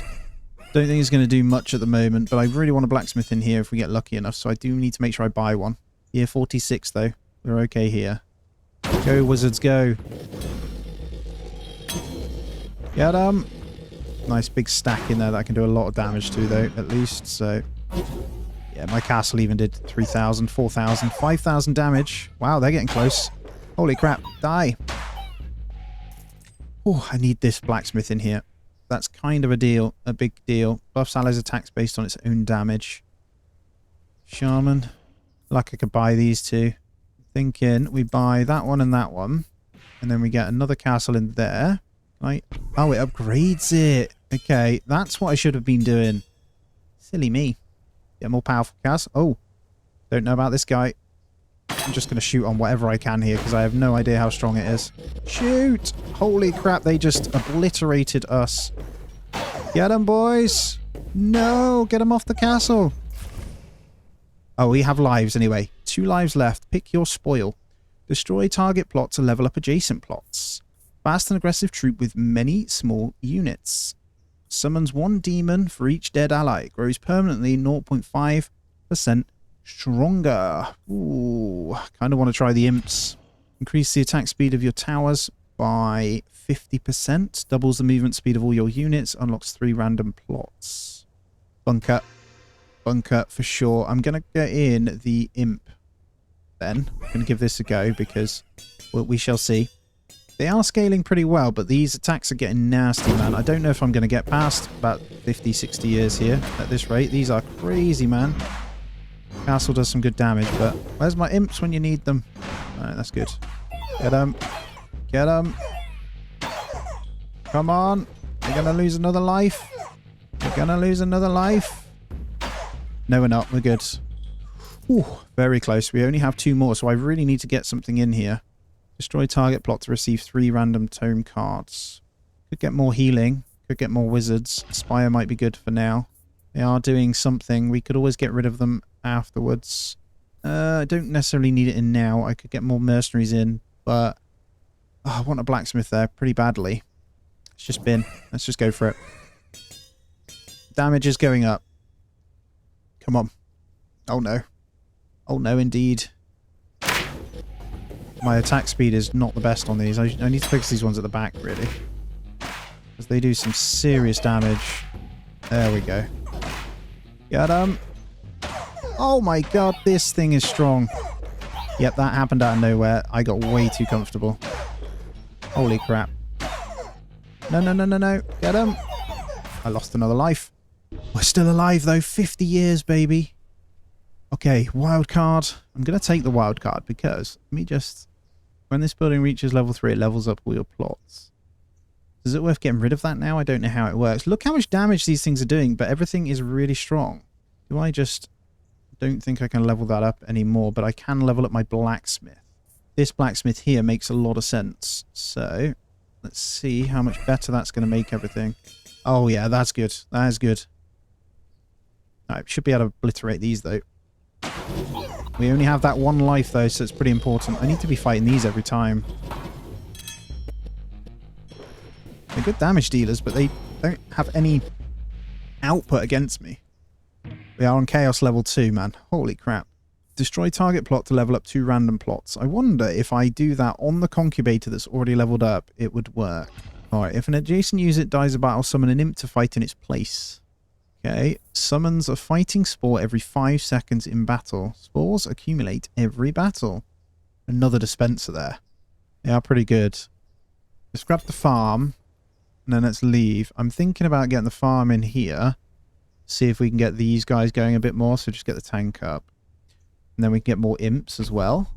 Don't think it's going to do much at the moment, but I really want a blacksmith in here if we get lucky enough, so I do need to make sure I buy one. Year 46, though. We're okay here. Go, wizards, go. Get 'em. Nice big stack in there that I can do a lot of damage to, though, at least, so... Yeah, my castle even did 3,000, 4,000, 5,000 damage. Wow, they're getting close. Holy crap. Die. Oh, I need this blacksmith in here. That's kind of a deal. A big deal. Buffs allies attacks based on its own damage. Shaman. Like I could buy these two. Thinking we buy that one and that one. And then we get another castle in there. Right. Oh, it upgrades it. Okay, that's what I should have been doing. Silly me. Get more powerful castle. Oh, don't know about this guy. I'm just going to shoot on whatever I can here because I have no idea how strong it is. Shoot! Holy crap, they just obliterated us. Get them, boys! No, get them off the castle. Oh, we have lives anyway. 2 lives left. Pick your spoil. Destroy target plot to level up adjacent plots. Fast and aggressive troop with many small units. Summons 1 demon for each dead ally. Grows permanently 0.5% stronger. Ooh, kind of want to try the imps. Increase the attack speed of your towers by 50%. Doubles the movement speed of all your units. Unlocks 3 random plots. Bunker. Bunker for sure. I'm going to get in the imp then. I'm going to give this a go because we shall see. They are scaling pretty well, but these attacks are getting nasty, man. I don't know if I'm going to get past about 50, 60 years here at this rate. These are crazy, man. Castle does some good damage, but where's my imps when you need them? Alright, that's good. Get them. Get them. Come on. You're going to lose another life. You're going to lose another life. No, we're not. We're good. Ooh, very close. We only have 2 more, so I really need to get something in here. Destroy target plot to receive 3 random tome cards. Could get more healing. Could get more wizards. Spire might be good for now. They are doing something. We could always get rid of them afterwards. I don't necessarily need it in now. I could get more mercenaries in, but I want a blacksmith there pretty badly. It's just been. Let's just go for it. Damage is going up. Come on. Oh no. Oh no, indeed. My attack speed is not the best on these. I need to fix these ones at the back, really. Because they do some serious damage. There we go. Get them. Oh my god, this thing is strong. Yep, that happened out of nowhere. I got way too comfortable. Holy crap. No, no, no, no, no. Get him. I lost another life. We're still alive, though. 50 years, baby. Okay, wild card. I'm going to take the wild card because, let me just... When this building reaches level 3, it levels up all your plots. Is it worth getting rid of that now? I don't know how it works. Look how much damage these things are doing, but everything is really strong. Do I just... don't think I can level that up anymore, but I can level up my blacksmith. This blacksmith here makes a lot of sense. So, let's see how much better that's going to make everything. Oh yeah, that's good. That is good. Alright, should be able to obliterate these though. We only have that 1 life though, so it's pretty important. I need to be fighting these every time. They're good damage dealers, but they don't have any output against me. We are on Chaos level 2, man. Holy crap. Destroy target plot to level up 2 random plots. I wonder if I do that on the concubator that's already leveled up, it would work. Alright, if an adjacent user dies a battle, summon an imp to fight in its place. Okay, summons a fighting spore every 5 seconds in battle. Spores accumulate every battle. Another dispenser there. They are pretty good. Let's grab the farm, and then let's leave. I'm thinking about getting the farm in here. See if we can get these guys going a bit more, so just get the tank up. And then we can get more imps as well.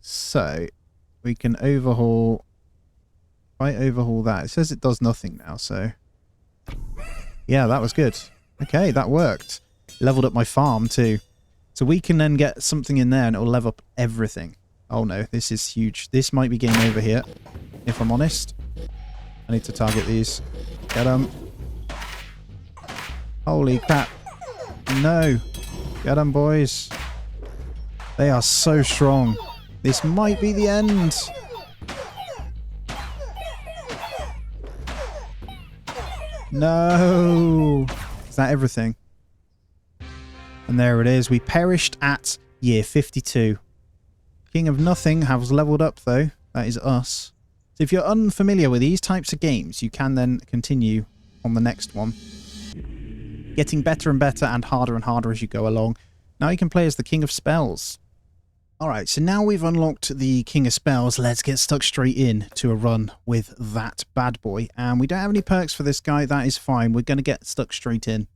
So, we can overhaul... If I overhaul that, it says it does nothing now, so... Yeah, that was good. Okay, that worked. Leveled up my farm too. So we can then get something in there and it will level up everything. Oh no, this is huge. This might be game over here, if I'm honest. I need to target these. Get them. Holy crap. No. Get them, boys. They are so strong. This might be the end. No. Is that everything? And there it is. We perished at year 52. King of Nothing has leveled up though. That is us. So if you're unfamiliar with these types of games, you can then continue on the next one. Getting better and better and harder as you go along. Now you can play as the King of Spells. Alright, so now we've unlocked the King of Spells, let's get stuck straight in to a run with that bad boy. And we don't have any perks for this guy, that is fine. We're going to get stuck straight in.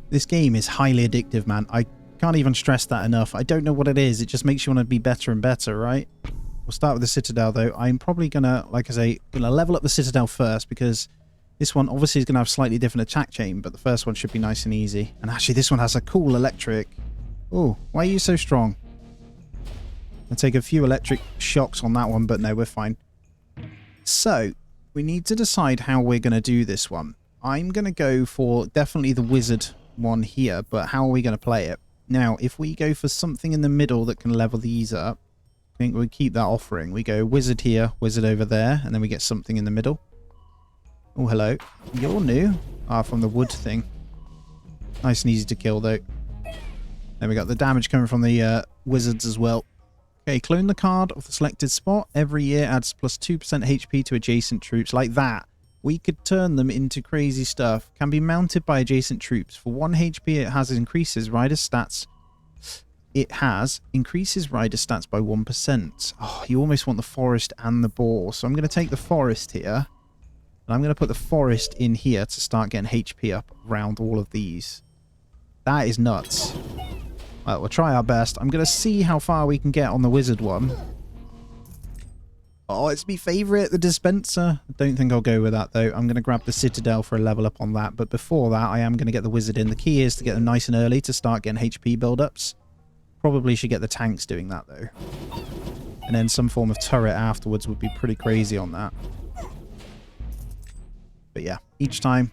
This game is highly addictive, man. I can't even stress that enough. I don't know what it is, it just makes you want to be better and better, right? We'll start with the Citadel, though. I'm probably going to, like I say, gonna level up the Citadel first, because this one obviously is going to have slightly different attack chain, but the first one should be nice and easy. And actually, this one has a cool electric. Oh, why are you so strong? I'll take a few electric shocks on that one, but no, we're fine. So, we need to decide how we're going to do this one. I'm going to go for definitely the wizard one here, but how are we going to play it? Now, if we go for something in the middle that can level these up, I think we'll keep that offering. We go wizard here, wizard over there, and then we get something in the middle. Oh, hello. You're new. Ah, from the wood thing. Nice and easy to kill, though. Then we got the damage coming from the wizards as well. Okay, clone the card of the selected spot. Every year adds plus 2% HP to adjacent troops. Like that. We could turn them into crazy stuff. Can be mounted by adjacent troops. For 1 HP, it has increases rider stats. It has increases rider stats by 1%. Oh, you almost want the forest and the boar. So I'm going to take the forest here. And I'm going to put the forest in here to start getting HP up around all of these. That is nuts. Well, we'll try our best. I'm going to see how far we can get on the wizard one. Oh, it's my favourite, the dispenser. I don't think I'll go with that, though. I'm going to grab the Citadel for a level up on that. But before that, I am going to get the wizard in. The key is to get them nice and early to start getting HP build-ups. Probably should get the tanks doing that, though. And then some form of turret afterwards would be pretty crazy on that. But yeah, each time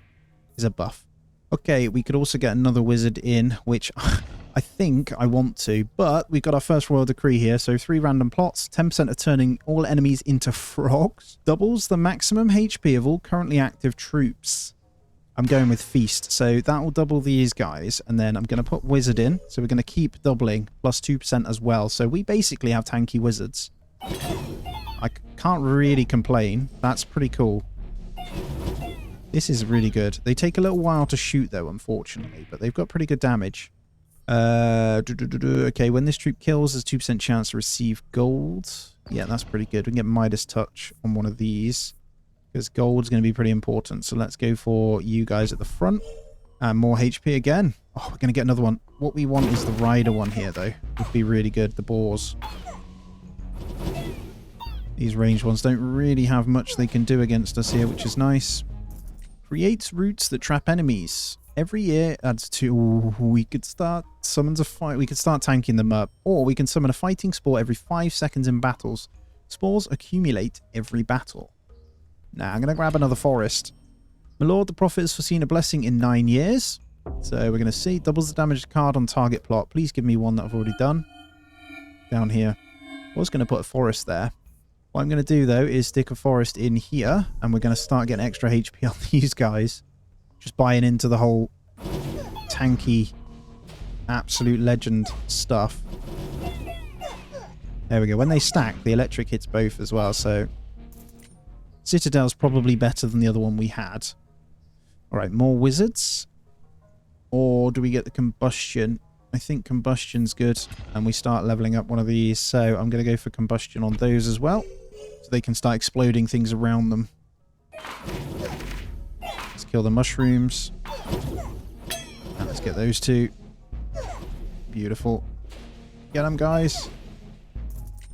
is a buff. Okay, we could also get another wizard in, which I think I want to, but we've got our first royal decree here, so 3 random plots, 10% of turning all enemies into frogs, doubles the maximum HP of all currently active troops. I'm going with Feast, so that will double these guys, and then I'm going to put Wizard in, so we're going to keep doubling, plus 2% as well, so we basically have tanky wizards. I can't really complain, that's pretty cool. This is really good. They take a little while to shoot, though, unfortunately, but they've got pretty good damage. Okay, when this troop kills, there's 2% chance to receive gold. Yeah, that's pretty good. We can get Midas Touch on one of these, because gold's going to be pretty important. So let's go for you guys at the front. And more HP again. Oh, we're going to get another one. What we want is the rider one here, though. Would be really good. The boars. These ranged ones don't really have much they can do against us here, which is nice. Creates routes that trap enemies. Every year adds to... Ooh, we could start summons a fight. We could start tanking them up. Or we can summon a fighting spore every 5 seconds in battles. Spores accumulate every battle. Now, I'm going to grab another forest. My lord, the prophet has foreseen a blessing in 9 years. So we're going to see. Doubles the damage card on target plot. Please give me one that I've already done. Down here. I was going to put a forest there. What I'm going to do, though, is stick a forest in here. And we're going to start getting extra HP on these guys. Just buying into the whole tanky, absolute legend stuff. There we go. When they stack, the electric hits both as well. So Citadel's probably better than the other one we had. Alright, more wizards. Or do we get the combustion? I think combustion's good. And we start leveling up one of these. So I'm going to go for combustion on those as well. So they can start exploding things around them. Let's kill the mushrooms. And let's get those two. Beautiful. Get them, guys.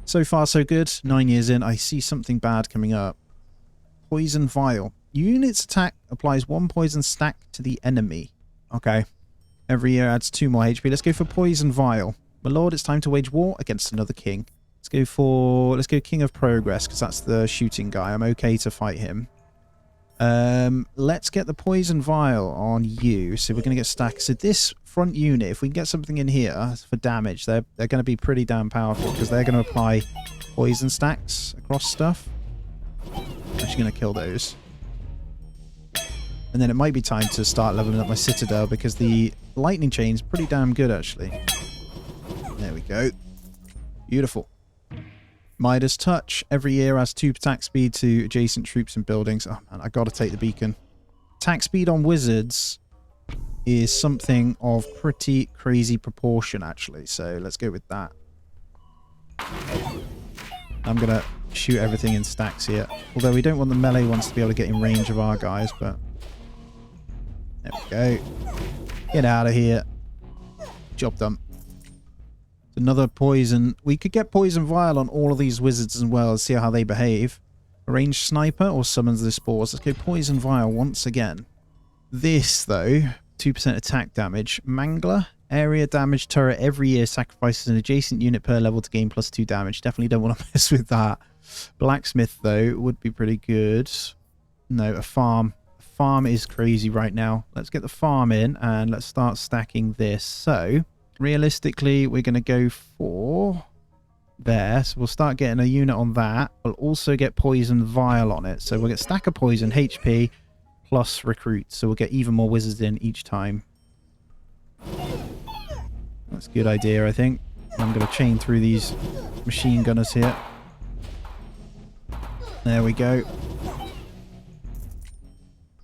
So far, so good. 9 years in, I see something bad coming up. Poison Vial. Unit's attack applies 1 poison stack to the enemy. Okay. Every year adds 2 more HP. Let's go for Poison Vial. My lord, it's time to wage war against another king. Let's go King of Progress, because that's the shooting guy. I'm okay to fight him. Let's get the Poison Vial on you. So we're going to get stacked. So this front unit, if we can get something in here for damage, they're going to be pretty damn powerful, because they're going to apply poison stacks across stuff. I'm actually going to kill those. And then it might be time to start leveling up my Citadel, because the lightning chain's pretty damn good, actually. There we go. Beautiful. Midas Touch. Every year adds 2 attack speed to adjacent troops and buildings. Oh man, I gotta take the beacon. Attack speed on wizards is something of pretty crazy proportion, actually. So let's go with that. I'm going to shoot everything in stacks here. Although we don't want the melee ones to be able to get in range of our guys, but... There we go. Get out of here. Job done. Another poison. We could get poison vial on all of these wizards as well and see how they behave. A ranged sniper or summons the spores. Let's go poison vial once again. This, though, 2% attack damage. Mangler. Area damage turret every year sacrifices an adjacent unit per level to gain +2 damage. Definitely don't want to mess with that. Blacksmith, though, would be pretty good. No, a farm. A farm is crazy right now. Let's get the farm in and let's start stacking this. So, realistically, we're going to go for there. So we'll start getting a unit on that. We'll also get poison vial on it. So we'll get stack of poison, HP, plus recruit. So we'll get even more wizards in each time. That's a good idea, I think. I'm going to chain through these machine gunners here. There we go.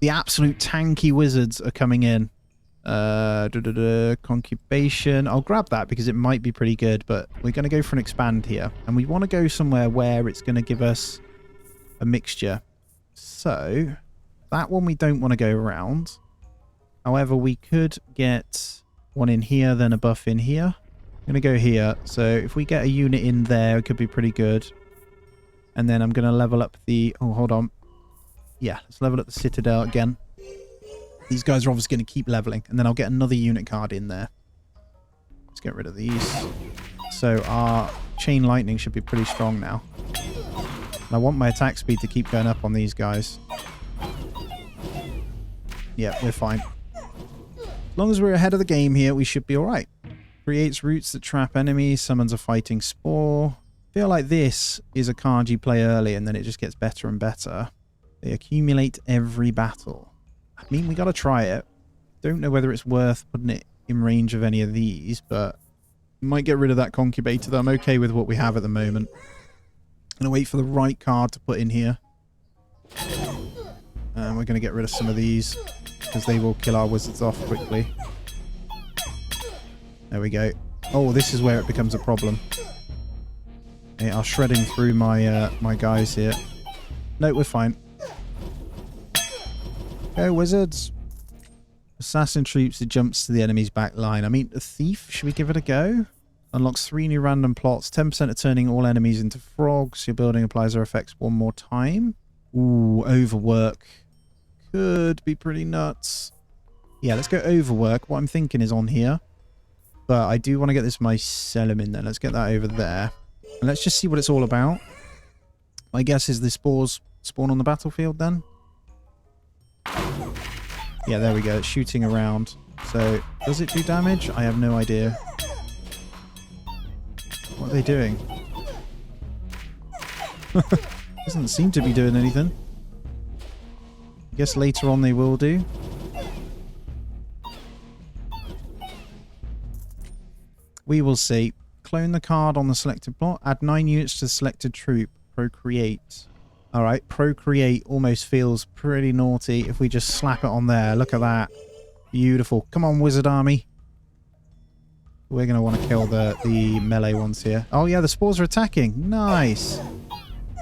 The absolute tanky wizards are coming in. Concubation. I'll grab that because it might be pretty good, but we're going to go for an expand here. And we want to go somewhere where it's going to give us a mixture. So, that one we don't want to go around. However, we could get one in here, then a buff in here. I'm going to go here. So, if we get a unit in there, it could be pretty good. And then I'm going to level up the... Oh, hold on. Yeah, let's level up the Citadel again. These guys are obviously going to keep leveling. And then I'll get another unit card in there. Let's get rid of these. So our chain lightning should be pretty strong now. And I want my attack speed to keep going up on these guys. Yeah, we're fine. As long as we're ahead of the game here, we should be alright. Creates roots that trap enemies. Summons a fighting spore. I feel like this is a card you play early and then it just gets better and better. They accumulate every battle. I mean, we got to try it. Don't know whether it's worth putting it in range of any of these, but might get rid of that concubator, though I'm okay with what we have at the moment. I'm going to wait for the right card to put in here. And we're going to get rid of some of these, because they will kill our wizards off quickly. There we go. Oh, this is where it becomes a problem. They are shredding through my my guys here. No, we're fine. Go, wizards. Assassin troops that jumps to the enemy's back line. I mean, a thief, should we give it a go? Unlocks 3 new random plots. 10% of turning all enemies into frogs. Your building applies their effects one more time. Ooh, overwork. Could be pretty nuts. Yeah, let's go overwork. What I'm thinking is on here. But I do want to get this mycelium in there. Let's get that over there. And let's just see what it's all about. My guess is the spores spawn on the battlefield then. Yeah, there we go. It's shooting around. So, does it do damage? I have no idea. What are they doing? Doesn't seem to be doing anything. I guess later on they will do. We will see. Clone the card on the selected plot. Add 9 units to the selected troop. Procreate. Alright, procreate almost feels pretty naughty if we just slap it on there. Look at that. Beautiful. Come on, wizard army. We're going to want to kill the melee ones here. Oh yeah, the spores are attacking. Nice.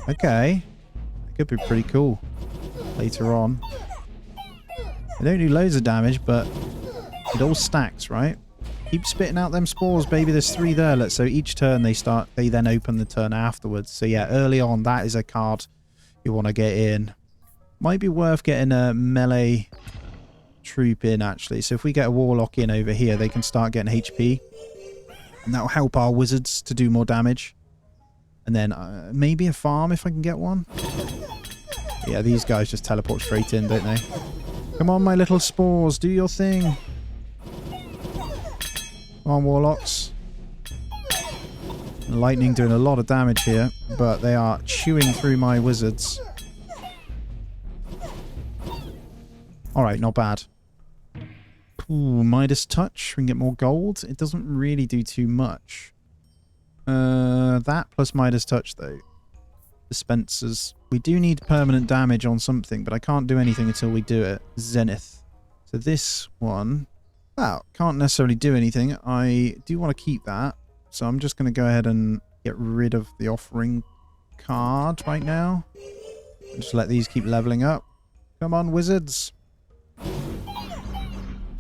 Okay. Could be pretty cool later on. They don't do loads of damage, but it all stacks, right? Keep spitting out them spores, baby. There's 3 there. So each turn they then open the turn afterwards. So yeah, early on, that is a card you want to get in. Might be worth getting a melee troop in, actually. So if we get a warlock in over here, they can start getting HP. And that will help our wizards to do more damage. And then maybe a farm if I can get one. Yeah, these guys just teleport straight in, don't they? Come on, my little spores. Do your thing. Come on, warlocks. Lightning doing a lot of damage here, but they are chewing through my wizards. Alright, not bad. Ooh, Midas Touch. We can get more gold. It doesn't really do too much. That plus Midas Touch, though. Dispensers. We do need permanent damage on something, but I can't do anything until we do it. Zenith. So this one Well, can't necessarily do anything. I do want to keep that. So I'm just going to go ahead and get rid of the offering card right now. And just let these keep leveling up. Come on, wizards.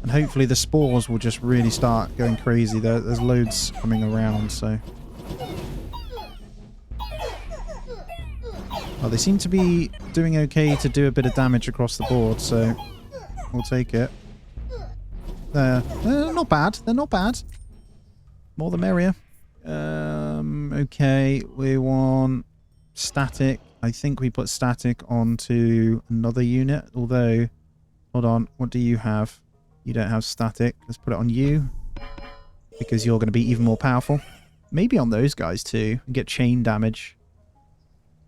And hopefully the spores will just really start going crazy. There's loads coming around, so... Well, they seem to be doing okay to do a bit of damage across the board, so we'll take it. They're not bad. They're not bad. More the merrier. Okay, we want static. I think we put static onto another unit, although... Hold on, what do you have? You don't have static. Let's put it on you, because you're going to be even more powerful. Maybe on those guys too, and get chain damage.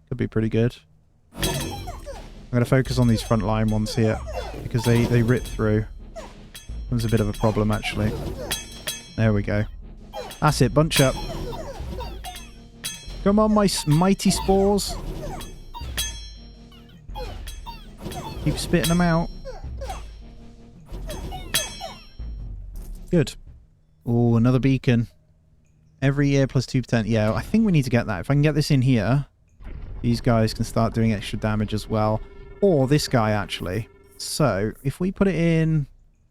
Could be pretty good. I'm going to focus on these frontline ones here, because they rip through. That was a bit of a problem, actually. There we go. That's it, bunch up. Come on, my mighty spores. Keep spitting them out. Good. Oh, another beacon. Every year plus 2%. Yeah, I think we need to get that. If I can get this in here, these guys can start doing extra damage as well. Or this guy, actually. So, if we put it in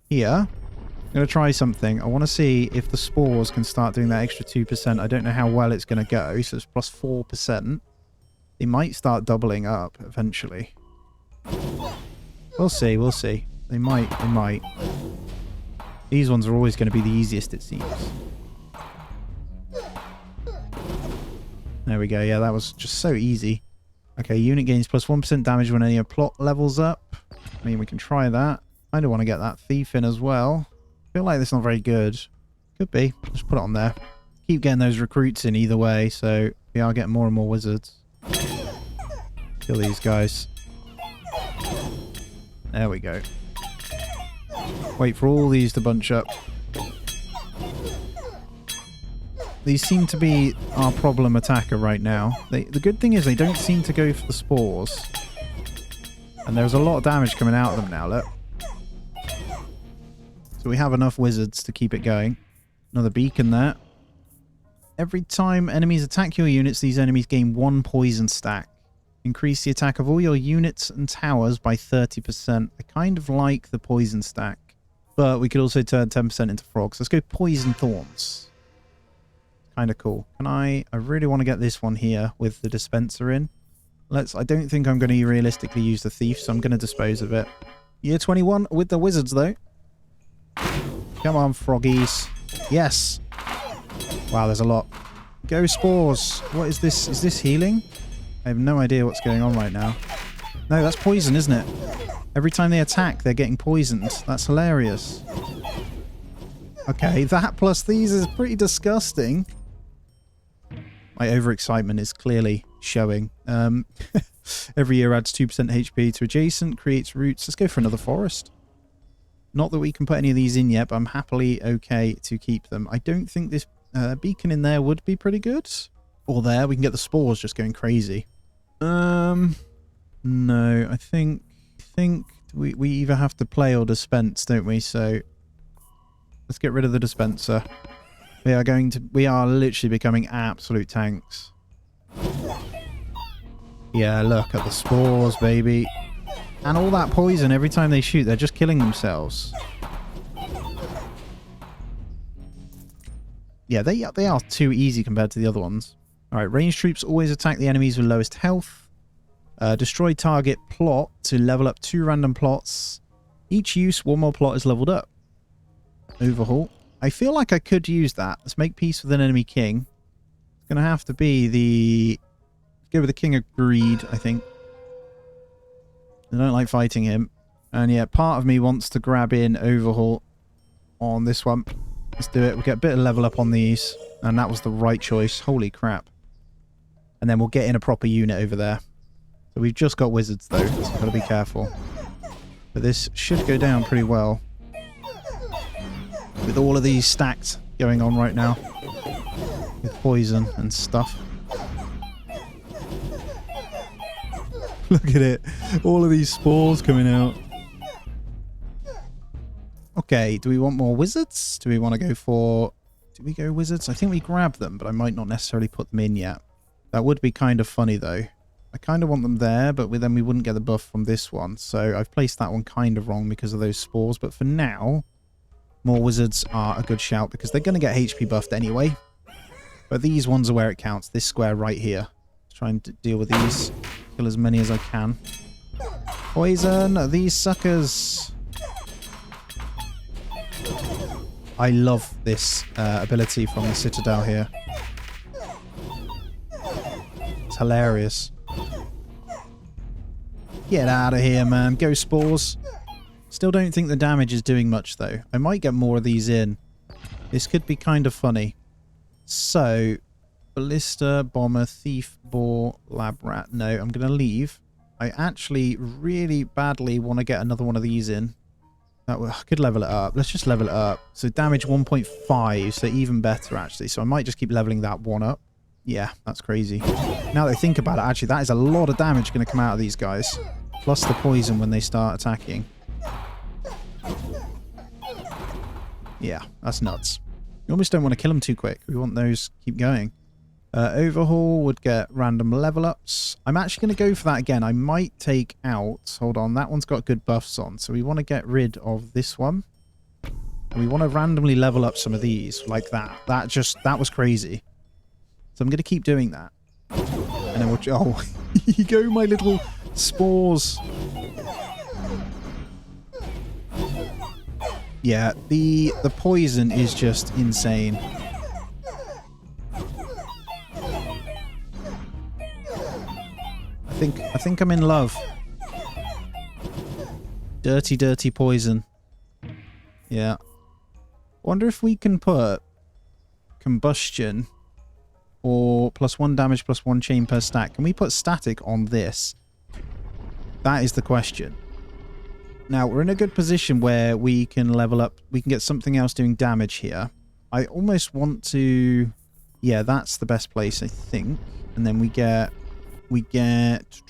here, I'm going to try something. I want to see if the spores can start doing that extra 2%. I don't know how well it's going to go, so it's plus 4%. They might start doubling up eventually. We'll see, we'll see. They might, they might. These ones are always going to be the easiest, it seems. There we go. Yeah, that was just so easy. Okay, unit gains plus 1% damage when any plot levels up. I mean, we can try that. I do want to get that thief in as well. I feel like that's not very good. Could be. Just put it on there. Keep getting those recruits in either way, so we are getting more and more wizards. Kill these guys. There we go. Wait for all these to bunch up. These seem to be our problem attacker right now. The good thing is they don't seem to go for the spores. And there's a lot of damage coming out of them now, look. So we have enough wizards to keep it going. Another beacon there. Every time enemies attack your units, these enemies gain 1 poison stack. Increase the attack of all your units and towers by 30%. I kind of like the poison stack. But we could also turn 10% into frogs. Let's go poison thorns. Kind of cool. Can I really want to get this one here with the dispenser in. I don't think I'm going to realistically use the thief, so I'm going to dispose of it. Year 21 with the wizards, though. Come on, froggies. Yes. Wow, there's a lot. Go spores. What is this? Is this healing? I have no idea what's going on right now. No, that's poison, isn't it? Every time they attack, they're getting poisoned. That's hilarious. Okay, that plus these is pretty disgusting. My overexcitement is clearly showing. Every year adds 2% HP to adjacent, creates roots. Let's go for another forest. Not that we can put any of these in yet, but I'm happily okay to keep them. I don't think this beacon in there would be pretty good. Or there, we can get the spores just going crazy. No, I think we either have to play or dispense, don't we? So let's get rid of the dispenser. We are literally becoming absolute tanks. Yeah, look at the spores, baby. And all that poison every time they shoot, they're just killing themselves. Yeah, they are too easy compared to the other ones. Alright, ranged troops always attack the enemies with lowest health. Destroy target plot to level up 2 random plots. Each use, 1 more plot is leveled up. Overhaul. I feel like I could use that. Let's make peace with an enemy king. It's going to have to be the... Go with the King of Greed, I think. I don't like fighting him. And yeah, part of me wants to grab in Overhaul on this one. Let's do it. We'll get a bit of level up on these. And that was the right choice. Holy crap. And then we'll get in a proper unit over there. So we've just got wizards though, so we've got to be careful. But this should go down pretty well. With all of these stacked going on right now. With poison and stuff. Look at it. All of these spores coming out. Okay, do we want more wizards? Do we want to go for... Do we go wizards? I think we grab them, but I might not necessarily put them in yet. That would be kind of funny, though. I kind of want them there, but then we wouldn't get the buff from this one. So I've placed that one kind of wrong because of those spores. But for now, more wizards are a good shout because they're going to get HP buffed anyway. But these ones are where it counts. This square right here. Try and deal with these. Kill as many as I can. Poison these suckers. I love this ability from the Citadel here. It's hilarious. Get out of here, man. Go spores. Still don't think the damage is doing much, though. I might get more of these in. This could be kind of funny. So, Ballista, Bomber, Thief, Boar, Lab Rat. No, I'm going to leave. I actually really badly want to get another one of these in. I could level it up. Let's just level it up. So damage 1.5, so even better, actually. So I might just keep leveling that one up. Yeah, that's crazy. Now that I think about it, actually, that is a lot of damage going to come out of these guys. Plus the poison when they start attacking. Yeah, that's nuts. You almost don't want to kill them too quick. We want those keep going. Overhaul would get random level ups. I'm actually going to go for that again. I might take out... Hold on, that one's got good buffs on. So we want to get rid of this one. And we want to randomly level up some of these like that. That was crazy. So I'm going to keep doing that. And then we'll... Oh, you go, my little spores. Yeah, the poison is just insane. I think I'm in love. Dirty, dirty poison. Yeah. Wonder if we can put combustion or +1 damage +1 chain per stack. Can we put static on this? That is the question. Now, we're in a good position where we can level up. We can get something else doing damage here. I almost want to... Yeah, that's the best place, I think. And then we get...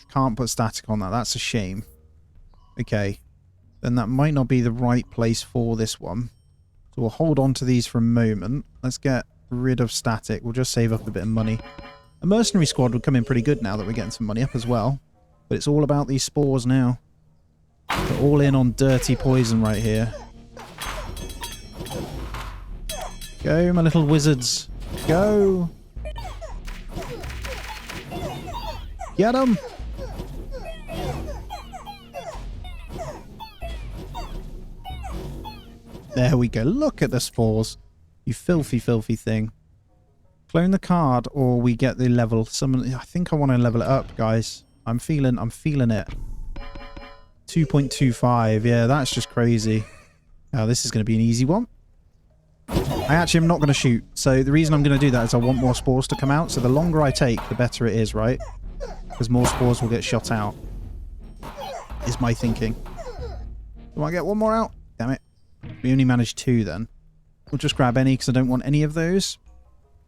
Can't put static on that. That's a shame. Okay. Then that might not be the right place for this one. So we'll hold on to these for a moment. Let's get rid of static. We'll just save up a bit of money. A mercenary squad would come in pretty good now that we're getting some money up as well. But it's all about these spores now. We're all in on dirty poison right here. Go, my little wizards. Go! Get them! There we go. Look at the spores. You filthy, filthy thing. Clone the card or we get the level. I think I want to level it up, guys. I'm feeling it. 2.25. Yeah, that's just crazy. Now this is going to be an easy one. I actually am not going to shoot. So the reason I'm going to do that is I want more spores to come out. So the longer I take, the better it is, right? Because more spores will get shot out. Is my thinking. Do I get one more out? Damn it. We only managed 2 then. We'll just grab any because I don't want any of those.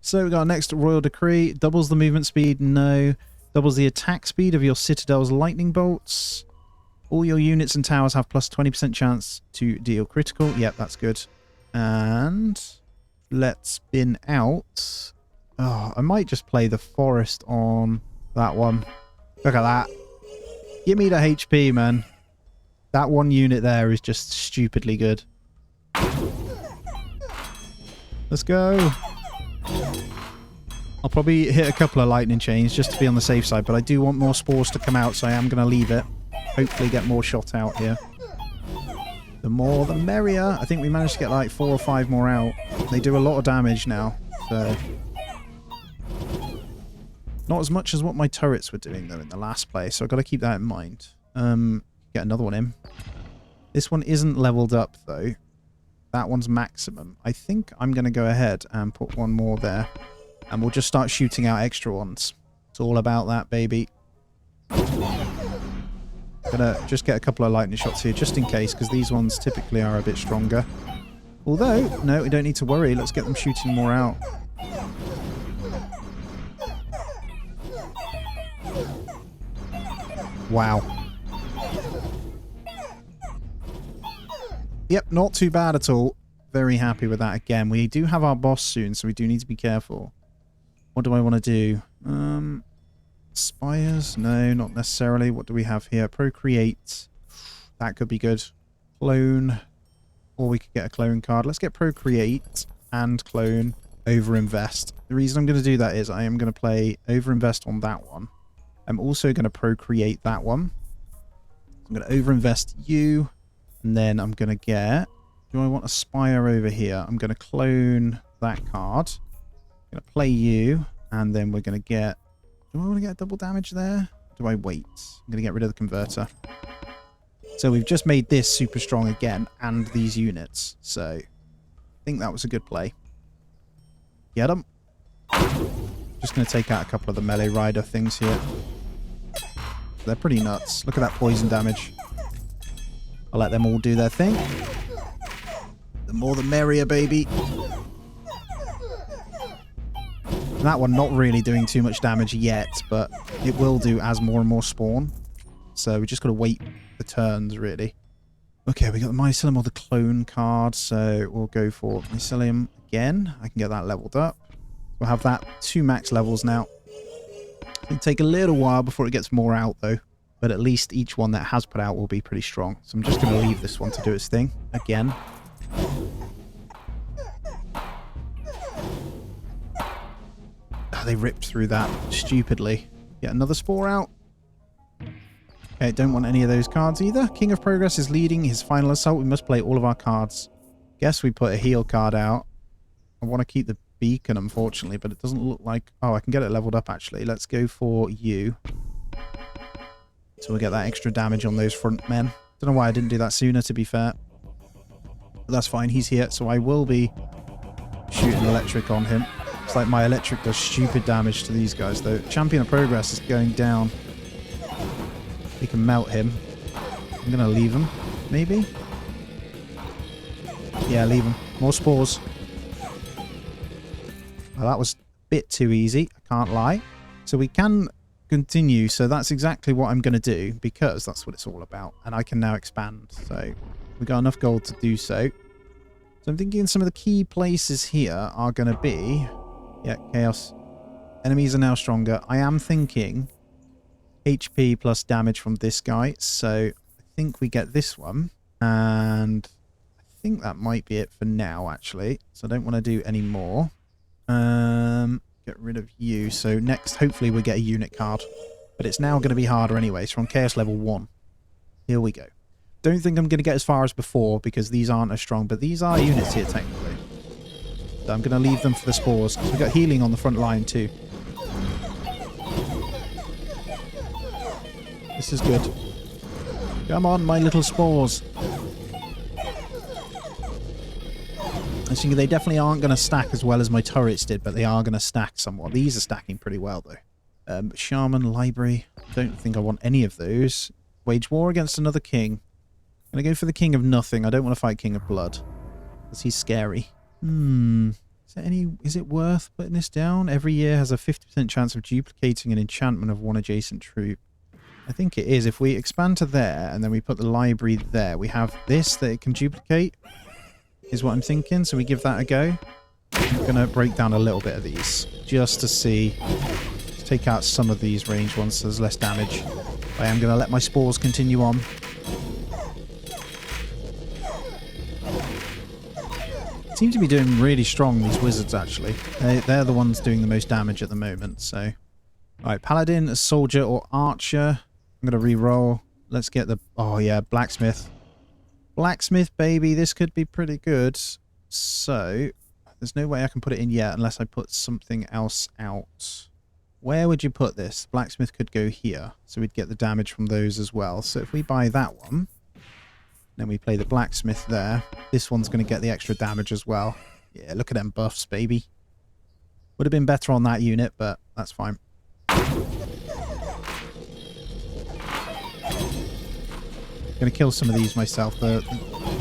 So we got our next Royal Decree. Doubles the movement speed. No. Doubles the attack speed of your Citadel's lightning bolts. All your units and towers have plus 20% chance to deal critical. Yep, that's good. And let's spin out. Oh, I might just play the forest on that one. Look at that. Give me the HP, man. That one unit there is just stupidly good. Let's go. I'll probably hit a couple of lightning chains just to be on the safe side, but I do want more spores to come out, so I am going to leave it. Hopefully get more shot out here. The more, the merrier. I think we managed to get like 4 or 5 more out. They do a lot of damage now, so... Not as much as what my turrets were doing, though, in the last play, so I've got to keep that in mind. Get another one in. This one isn't leveled up, though. That one's maximum. I think I'm going to go ahead and put one more there. And we'll just start shooting out extra ones. It's all about that, baby. Gonna just get a couple of lightning shots here, just in case, because these ones typically are a bit stronger. Although, no, we don't need to worry. Let's get them shooting more out. Wow. Yep, not too bad at all. Very happy with that again. We do have our boss soon, so we do need to be careful. What do I want to do? Spires? No, not necessarily. What do we have here? Procreate. That could be good. Clone. Or we could get a clone card. Let's get Procreate and Clone. Overinvest. The reason I'm going to do that is I am going to play Overinvest on that one. I'm also going to Procreate that one. I'm going to Overinvest you. And then I'm going to get... Do I want a Spire over here? I'm going to clone that card. I'm going to play you. And then we're going to get... Do I want to get double damage there? Do I wait? I'm going to get rid of the converter. So we've just made this super strong again. And these units. So I think that was a good play. Get them. Just going to take out a couple of the melee rider things here. They're pretty nuts. Look at that poison damage. I'll let them all do their thing. The more the merrier, baby. And that one not really doing too much damage yet, but it will do as more and more spawn. So we just got to wait the turns, really. Okay, we got the mycelium or the clone card, so we'll go for mycelium again. I can get that leveled up. We'll have that 2 max levels now. It'll take a little while before it gets more out, though. But at least each one that has put out will be pretty strong. So I'm just going to leave this one to do its thing again. Oh, they ripped through that stupidly. Get another spore out. Okay, don't want any of those cards either. King of Progress is leading his final assault. We must play all of our cards. Guess we put a heal card out. I want to keep the beacon, unfortunately, but it doesn't look like... Oh, I can get it leveled up, actually. Let's go for you. So we'll get that extra damage on those front men. Don't know why I didn't do that sooner, to be fair. But that's fine. He's here, so I will be shooting electric on him. It's like my electric does stupid damage to these guys, though. Champion of Progress is going down. We can melt him. I'm going to leave him, maybe? Yeah, leave him. More spores. Well, that was a bit too easy. I can't lie. So we can... continue, so that's exactly what I'm going to do because that's what it's all about, and I can now expand, so we got enough gold to do so. So I'm thinking some of the key places here are going to be, yeah, chaos. Enemies are now stronger. I am thinking HP plus damage from this guy, so I think we get this one, and I think that might be it for now, actually, so I don't want to do any more. Get rid of you. So next, hopefully, we'll get a unit card. But it's now going to be harder anyway. So on Chaos level 1. Here we go. Don't think I'm going to get as far as before because these aren't as strong. But these are units here, technically. So I'm going to leave them for the spores. Because we've got healing on the front line, too. This is good. Come on, my little spores. I think they definitely aren't going to stack as well as my turrets did, but they are going to stack somewhat. These are stacking pretty well, though. Shaman, Library. Don't think I want any of those. Wage war against another king. I'm going to go for the King of Nothing. I don't want to fight King of Blood. Because he's scary. Is it worth putting this down? Every year has a 50% chance of duplicating an enchantment of one adjacent troop. I think it is. If we expand to there, and then we put the library there, we have this that it can duplicate. Is what I'm thinking, so we give that a go. I'm going to break down a little bit of these, just to see. Let's take out some of these ranged ones so there's less damage. I am going to let my spores continue on. Seem to be doing really strong, these wizards, actually. They're the ones doing the most damage at the moment, so... Alright, Paladin, Soldier, or Archer. I'm going to re-roll. Let's get the... Oh, yeah, Blacksmith. Blacksmith, baby, this could be pretty good. So, there's no way I can put it in yet unless I put something else out. Where would you put this? Blacksmith could go here, so we'd get the damage from those as well. So if we buy that one, then we play the Blacksmith there, this one's going to get the extra damage as well. Yeah, look at them buffs, baby. Would have been better on that unit, but that's fine. Going to kill some of these myself. They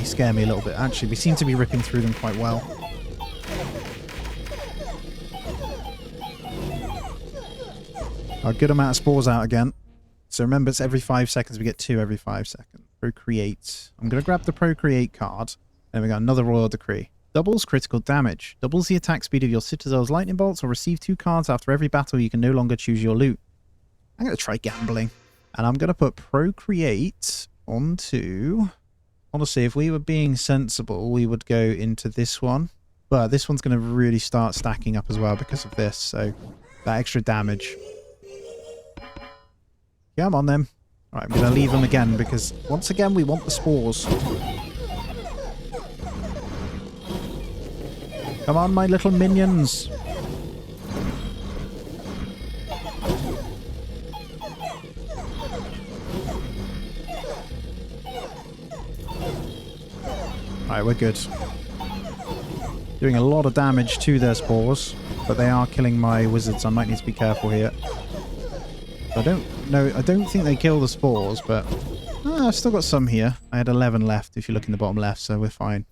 scare me a little bit. Actually, we seem to be ripping through them quite well. A good amount of spores out again. So remember, it's every 5 seconds. We get 2 every 5 seconds. Procreate. I'm going to grab the Procreate card. And we got another Royal Decree. Doubles critical damage. Doubles the attack speed of your Citadel's lightning bolts, or receive 2 cards after every battle. You can no longer choose your loot. I'm going to try gambling. And I'm going to put Procreate onto... Honestly, if we were being sensible, we would go into this one. But this one's going to really start stacking up as well because of this. So, that extra damage. Come on, then. Right, I'm going to leave them again because, once again, we want the spores. Come on, my little minions. Alright, we're good. Doing a lot of damage to their spores, but they are killing my wizards. I might need to be careful here. I don't know. I don't think they kill the spores, but I've still got some here. I had 11 left if you look in the bottom left, so we're fine.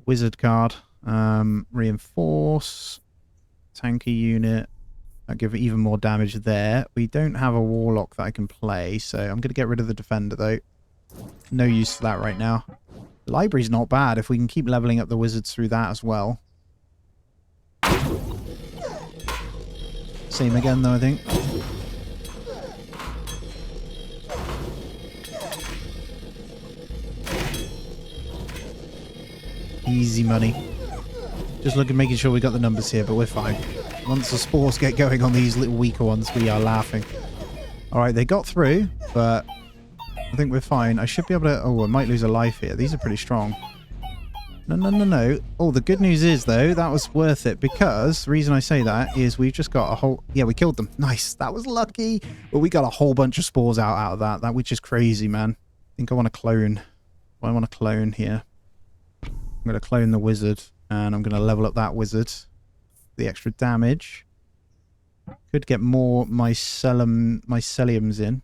Wizard card. Reinforce. Tanky unit. I'll give it even more damage there. We don't have a warlock that I can play, so I'm going to get rid of the defender, though. No use for that right now. The library's not bad if we can keep leveling up the wizards through that as well. Same again, though, I think. Easy money. Just looking, making sure we got the numbers here, but we're fine. Once the spores get going on these little weaker ones, we are laughing. Alright, they got through, but I think we're fine. I should be able to... Oh, I might lose a life here. These are pretty strong. No. Oh, the good news is, though, that was worth it because the reason I say that is we've just got a whole... Yeah, we killed them. Nice. That was lucky. But we got a whole bunch of spores out of that, which is crazy, man. I think I want to clone. I want to clone here. I'm going to clone the wizard, and I'm going to level up that wizard. The extra damage. Could get more myceliums in.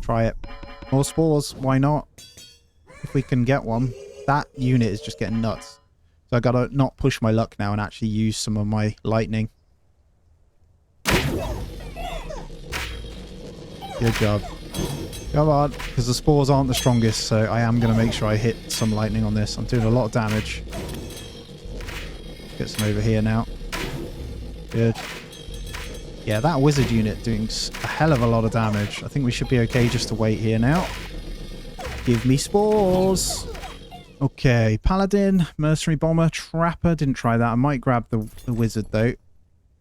Try it. More spores. Why not? If we can get one. That unit is just getting nuts. So I gotta not push my luck now and actually use some of my lightning. Good job. Come on, because the spores aren't the strongest, so I am going to make sure I hit some lightning on this. I'm doing a lot of damage. Get some over here now. Good. Yeah, that wizard unit doing a hell of a lot of damage. I think we should be okay just to wait here now. Give me spores. Okay, Paladin, Mercenary Bomber, Trapper. Didn't try that. I might grab the wizard, though.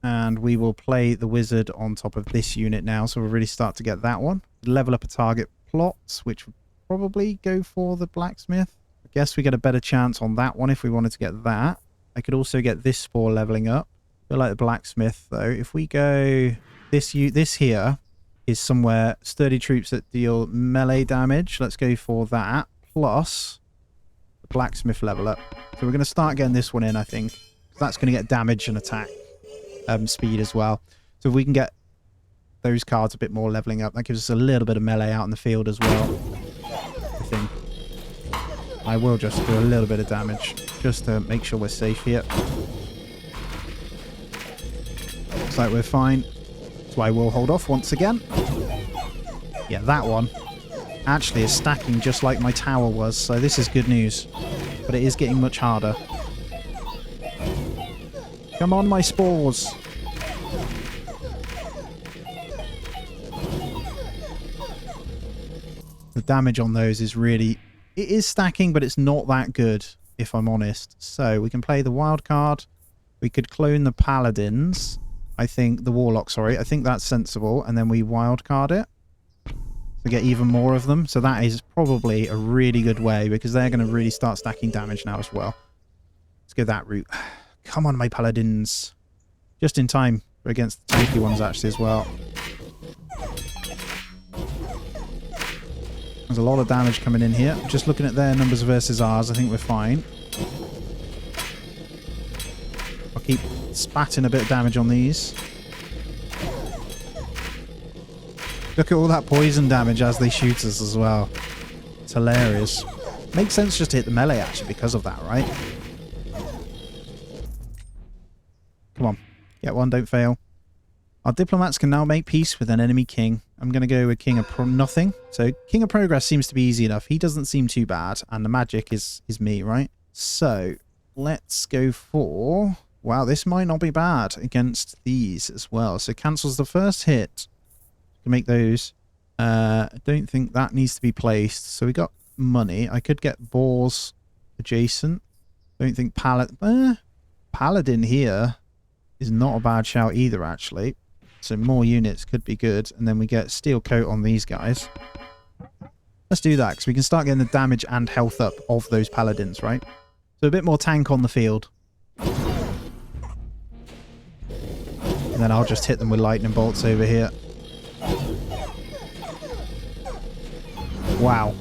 And we will play the wizard on top of this unit now. So we'll really start to get that one. Level up a target plot, which would probably go for the blacksmith. I guess we get a better chance on that one if we wanted to get that. I could also get this spore leveling up. I feel like the blacksmith, though. If we go... This here is somewhere sturdy troops that deal melee damage. Let's go for that. Plus... blacksmith level up. So we're going to start getting this one in, I think. That's going to get damage and attack speed as well. So if we can get those cards a bit more leveling up, that gives us a little bit of melee out in the field as well. I think. I will just do a little bit of damage just to make sure we're safe here. Looks like we're fine. So I will hold off once again. Yeah, that one actually is stacking just like my tower was, so this is good news. But it is getting much harder. Come on, my spores. The damage on those is really... It is stacking, but it's not that good, if I'm honest. So we can play the wild card. We could clone the paladins. I think... The warlock, sorry. I think that's sensible. And then we wild card it. To get even more of them. So that is probably a really good way because they're going to really start stacking damage now as well. Let's go that route. Come on, my paladins. Just in time against the tanky ones actually as well. There's a lot of damage coming in here. Just looking at their numbers versus ours, I think we're fine. I'll keep spatting a bit of damage on these. Look at all that poison damage as they shoot us as well. It's hilarious. Makes sense just to hit the melee actually because of that, right? Come on. Get one, don't fail. Our diplomats can now make peace with an enemy king. I'm going to go with King of Nothing. So King of Progress seems to be easy enough. He doesn't seem too bad. And the magic is me, right? So let's go for... Wow, this might not be bad against these as well. So cancels the first hit. Can make those. I don't think that needs to be placed. So we got money. I could get boars adjacent. Don't think Paladin here is not a bad shout either, actually. So more units could be good. And then we get steel coat on these guys. Let's do that, because we can start getting the damage and health up of those paladins, right? So a bit more tank on the field. And then I'll just hit them with lightning bolts over here. Wow.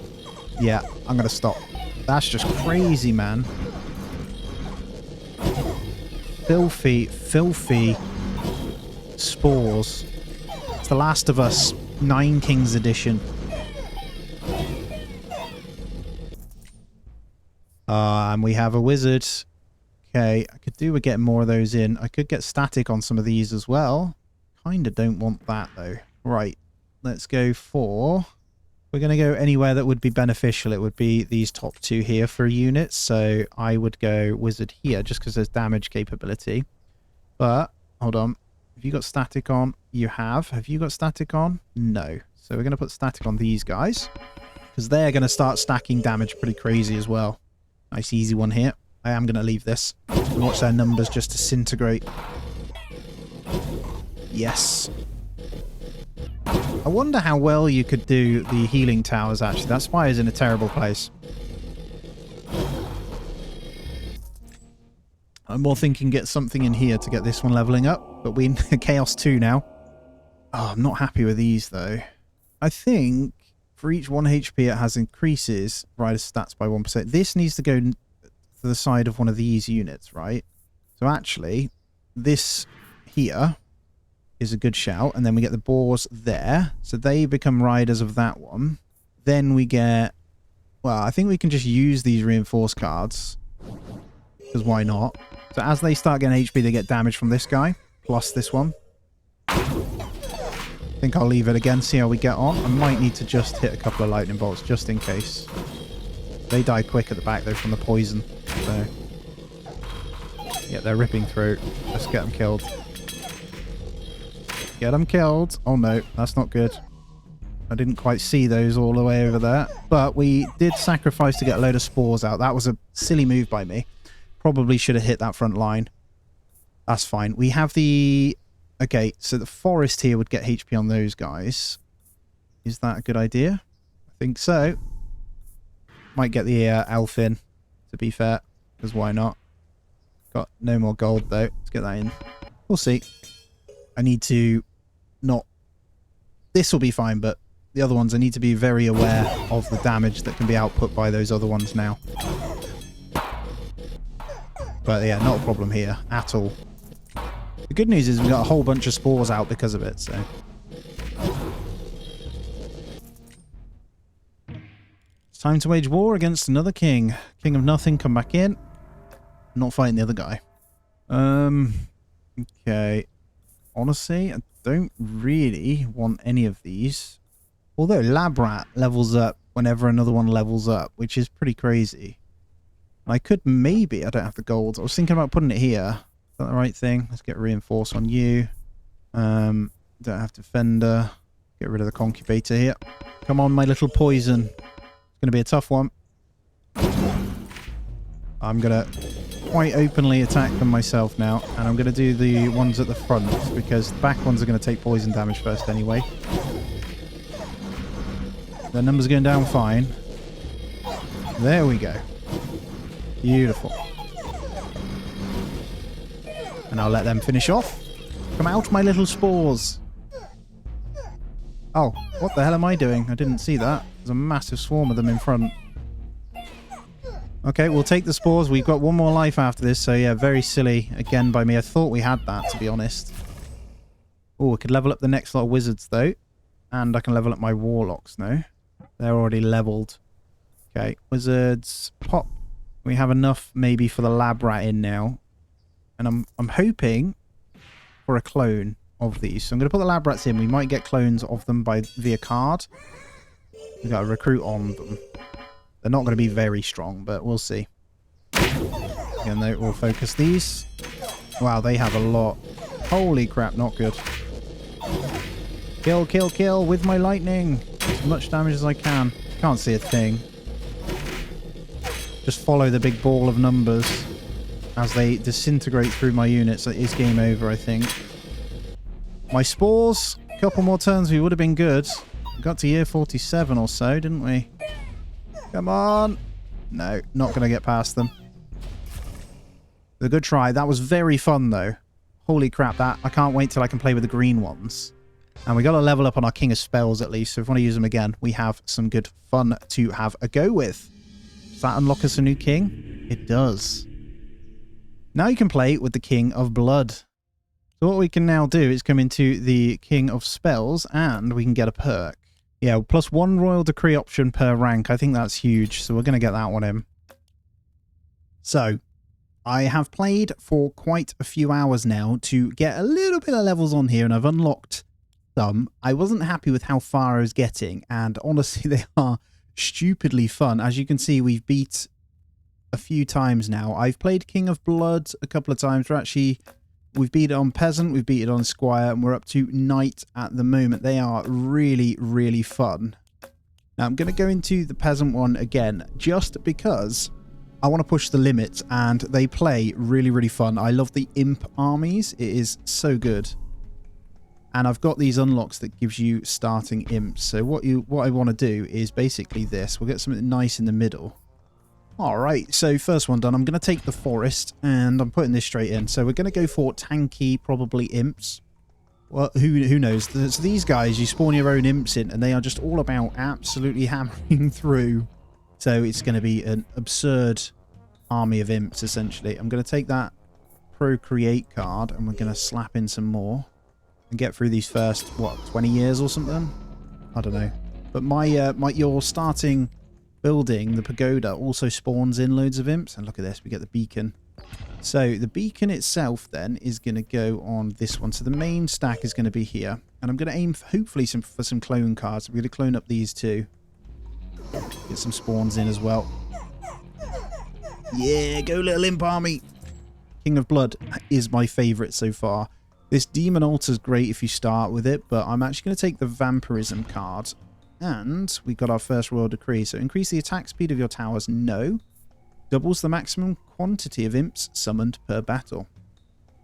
Yeah, I'm going to stop. That's just crazy, man. Filthy, filthy spores. It's The Last of Us 9 Kings edition. And we have a wizard. Okay, I could do with getting more of those in. I could get static on some of these as well. Kinda don't want that, though. Right, let's go for... We're going to go anywhere that would be beneficial. It would be these top two here for units. So I would go wizard here just because there's damage capability. But, hold on. Have you got static on? You have. Have you got static on? No. So we're going to put static on these guys. Because they're going to start stacking damage pretty crazy as well. Nice easy one here. I am going to leave this. And watch their numbers just disintegrate. Yes. I wonder how well you could do the healing towers, actually. That spire's in a terrible place. I'm more thinking get something in here to get this one leveling up. But we're in Chaos 2 now. Oh, I'm not happy with these, though. I think for each 1 HP it has increases rider stats by 1%. This needs to go to the side of one of these units, right? So actually, this here is a good shout. And then we get the boars there. So they become riders of that one. Then we get... Well, I think we can just use these reinforced cards. Because why not? So as they start getting HP, they get damage from this guy. Plus this one. I think I'll leave it again, see how we get on. I might need to just hit a couple of lightning bolts just in case. They die quick at the back, though, from the poison. So... Yeah, they're ripping through. Let's get them killed. Get them killed. Oh no, that's not good. I didn't quite see those all the way over there. But we did sacrifice to get a load of spores out. That was a silly move by me. Probably should have hit that front line. That's fine. We have the... Okay, so the forest here would get HP on those guys. Is that a good idea? I think so. Might get the elf in, to be fair. Because why not? Got no more gold, though. Let's get that in. We'll see. I need to not... This will be fine, but the other ones, I need to be very aware of the damage that can be output by those other ones now. But yeah, not a problem here at all. The good news is we got a whole bunch of spores out because of it, so... It's time to wage war against another king. King of Nothing, come back in. Not fighting the other guy. Okay. Honestly, I don't really want any of these. Although Lab Rat levels up whenever another one levels up, which is pretty crazy. I could maybe... I don't have the gold. I was thinking about putting it here. Is that the right thing? Let's get reinforced on you. Don't have defender. Get rid of the concubator here. Come on, my little poison. It's going to be a tough one. I'm going to quite openly attack them myself now. And I'm going to do the ones at the front, because the back ones are going to take poison damage first anyway. Their numbers are going down fine. There we go. Beautiful. And I'll let them finish off. Come out, my little spores. Oh, what the hell am I doing? I didn't see that. There's a massive swarm of them in front. Okay, we'll take the spores. We've got one more life after this, so yeah, very silly again by me. I thought we had that, to be honest. Oh, we could level up the next lot of wizards, though. And I can level up my warlocks now. They're already leveled. Okay, wizards, pop. We have enough maybe for the lab rat in now. And I'm hoping for a clone. of these. So I'm going to put the lab rats in. We might get clones of them via card. We've got to recruit on them. They're not going to be very strong, but we'll see. Again, we'll focus these. Wow, they have a lot. Holy crap, not good. Kill, kill, kill with my lightning. As much damage as I can. Can't see a thing. Just follow the big ball of numbers as they disintegrate through my units. It is game over, I think. My spores. A couple more turns, we would have been good. We got to year 47 or so, didn't we? Come on. No, not going to get past them. A good try. That was very fun, though. Holy crap, that I can't wait till I can play with the green ones. And we got to level up on our King of Spells, at least. So if we want to use them again, we have some good fun to have a go with. Does that unlock us a new king? It does. Now you can play with the King of Blood. So what we can now do is come into the King of Spells, and we can get a perk. Yeah, plus 1 Royal Decree option per rank. I think that's huge, so we're going to get that one in. So, I have played for quite a few hours now to get a little bit of levels on here, and I've unlocked some. I wasn't happy with how far I was getting, and honestly, they are stupidly fun. As you can see, we've beat a few times now. I've played King of Blood a couple of times. We've beat it on Peasant, we've beat it on Squire, and we're up to Knight at the moment. They are really, really fun. Now, I'm going to go into the Peasant one again, just because I want to push the limits, and they play really, really fun. I love the Imp armies. It is so good. And I've got these unlocks that gives you starting imps. So what I want to do is basically this. We'll get something nice in the middle. Alright, so first one done. I'm going to take the forest, and I'm putting this straight in. So we're going to go for tanky, probably imps. Well, who knows? So these guys, you spawn your own imps in, and they are just all about absolutely hammering through. So it's going to be an absurd army of imps, essentially. I'm going to take that Procreate card, and we're going to slap in some more. And get through these first, what, 20 years or something? I don't know. But your starting building, the pagoda, also spawns in loads of imps. And look at this, we get the beacon. So the beacon itself then is going to go on this one. So the main stack is going to be here. And I'm going to aim for, hopefully for some clone cards. I'm going to clone up these two. Get some spawns in as well. Yeah, go little imp army. King of Blood is my favourite so far. This Demon Altar is great if you start with it, but I'm actually going to take the Vampirism card. And we got our first Royal Decree. So increase the attack speed of your towers. No. Doubles the maximum quantity of imps summoned per battle.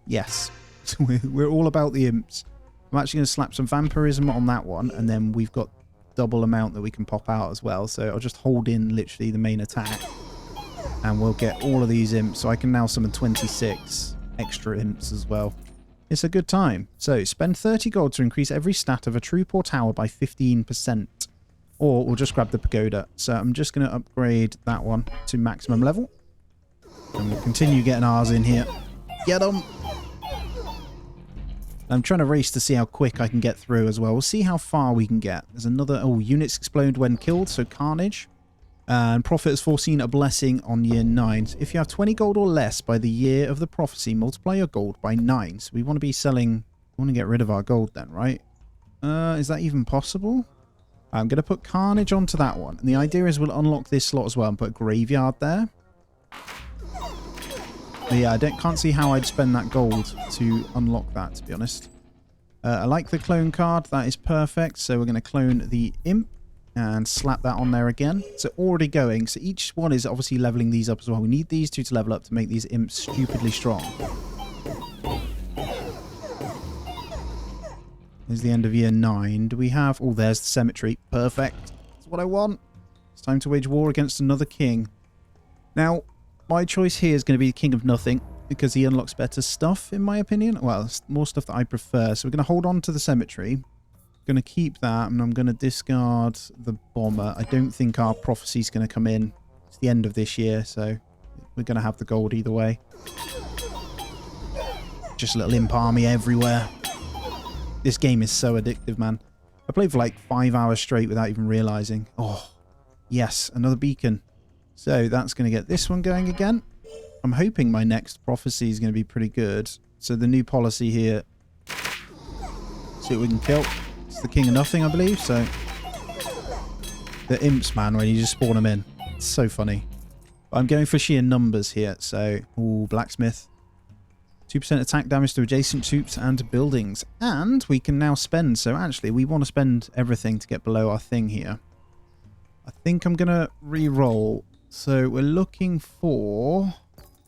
Yes. So we're all about the imps. I'm actually going to slap some Vampirism on that one, and then we've got double amount that we can pop out as well. So I'll just hold in literally the main attack, and we'll get all of these imps. So I can now summon 26 extra imps as well. It's a good time. So spend 30 gold to increase every stat of a troop or tower by 15%. Or we'll just grab the pagoda. So I'm just going to upgrade that one to maximum level. And we'll continue getting ours in here. Get them! I'm trying to race to see how quick I can get through as well. We'll see how far we can get. There's another... Oh, units explode when killed, so carnage. And Prophet has foreseen a blessing on year 9. So if you have 20 gold or less by the year of the prophecy, multiply your gold by 9. So we want to be selling... We want to get rid of our gold then, right? Is that even possible? I'm going to put Carnage onto that one. And the idea is we'll unlock this slot as well and put Graveyard there. But yeah, I can't see how I'd spend that gold to unlock that, to be honest. I like the clone card. That is perfect. So we're going to clone the Imp and slap that on there again. So already going. So each one is obviously leveling these up as well. We need these two to level up to make these Imps stupidly strong. There's the end of year 9. Do we have... Oh, there's the cemetery. Perfect. That's what I want. It's time to wage war against another king. Now, my choice here is going to be the King of Nothing, because he unlocks better stuff, in my opinion. Well, more stuff that I prefer. So we're going to hold on to the cemetery. Going to keep that, and I'm going to discard the bomber. I don't think our prophecy is going to come in. It's the end of this year, so we're going to have the gold either way. Just a little imp army everywhere. This game is so addictive, man. I played for like 5 hours straight without even realizing. Oh, yes, another beacon. So that's going to get this one going again. I'm hoping my next prophecy is going to be pretty good. So the new policy here See what we can kill. It's the king of nothing, I believe, so... The imps, man, when you just spawn them in. It's so funny. But I'm going for sheer numbers here, so... Ooh, blacksmith. 2% attack damage to adjacent troops and buildings. And we can now spend, so actually we want to spend everything to get below our thing here. I think I'm going to re-roll. So we're looking for...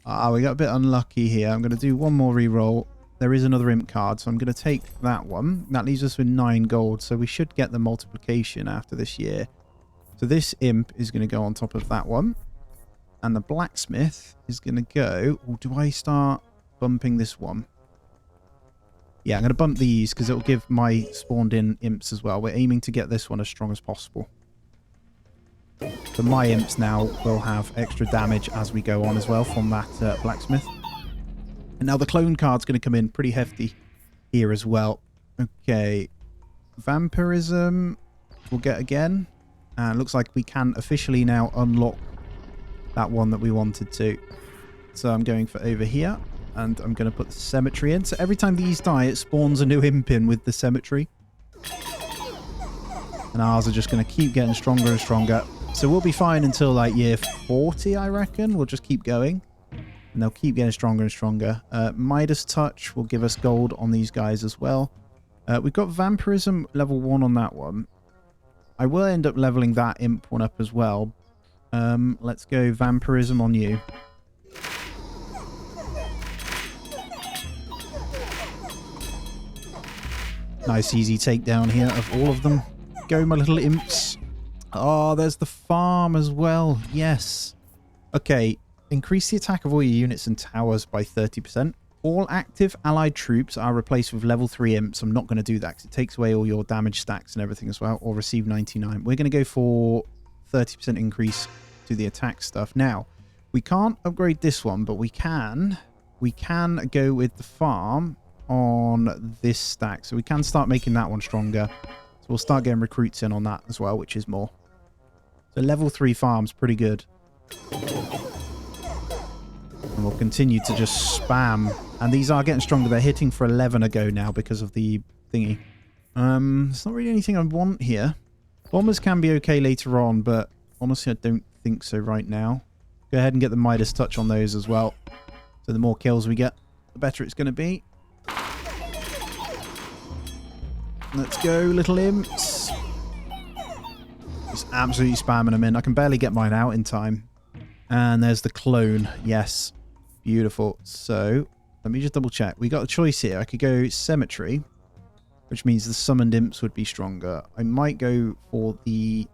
we got a bit unlucky here. I'm going to do one more re-roll. There is another imp card, so I'm going to take that one. That leaves us with 9 gold, so we should get the multiplication after this year. So this imp is going to go on top of that one. And the blacksmith is going to go... Or do I start bumping this one? Yeah, I'm going to bump these because it'll give my spawned-in imps as well. We're aiming to get this one as strong as possible. So my imps now will have extra damage as we go on as well from that blacksmith. And now the clone card's going to come in pretty hefty here as well. Okay. Vampirism we'll get again. And it looks like we can officially now unlock that one that we wanted to. So I'm going for over here. And I'm going to put the cemetery in. So every time these die, it spawns a new imp in with the cemetery. And ours are just going to keep getting stronger and stronger. So we'll be fine until like year 40, I reckon. We'll just keep going. And they'll keep getting stronger and stronger. Midas Touch will give us gold on these guys as well. We've got Vampirism level 1 on that one. I will end up leveling that imp one up as well. Let's go Vampirism on you. Nice easy takedown here of all of them. Go, my little imps. Oh, there's the farm as well. Yes. Okay. Increase the attack of all your units and towers by 30%. All active allied troops are replaced with level 3 imps. I'm not going to do that because it takes away all your damage stacks and everything as well. Or receive 99. We're going to go for 30% increase to the attack stuff. Now, we can't upgrade this one, but we can go with the farm on this stack. So we can start making that one stronger. So we'll start getting recruits in on that as well, which is more. So level 3 farm's pretty good. And we'll continue to just spam. And these are getting stronger. They're hitting for 11 a go now because of the thingy. There's not really anything I want here. Bombers can be okay later on, but honestly, I don't think so right now. Go ahead and get the Midas Touch on those as well. So the more kills we get, the better it's going to be. Let's go, little imps. Just absolutely spamming them in. I can barely get mine out in time. And there's the clone. Yes. Beautiful. So, let me just double check. We got a choice here. I could go cemetery, which means the summoned imps would be stronger. I might go for the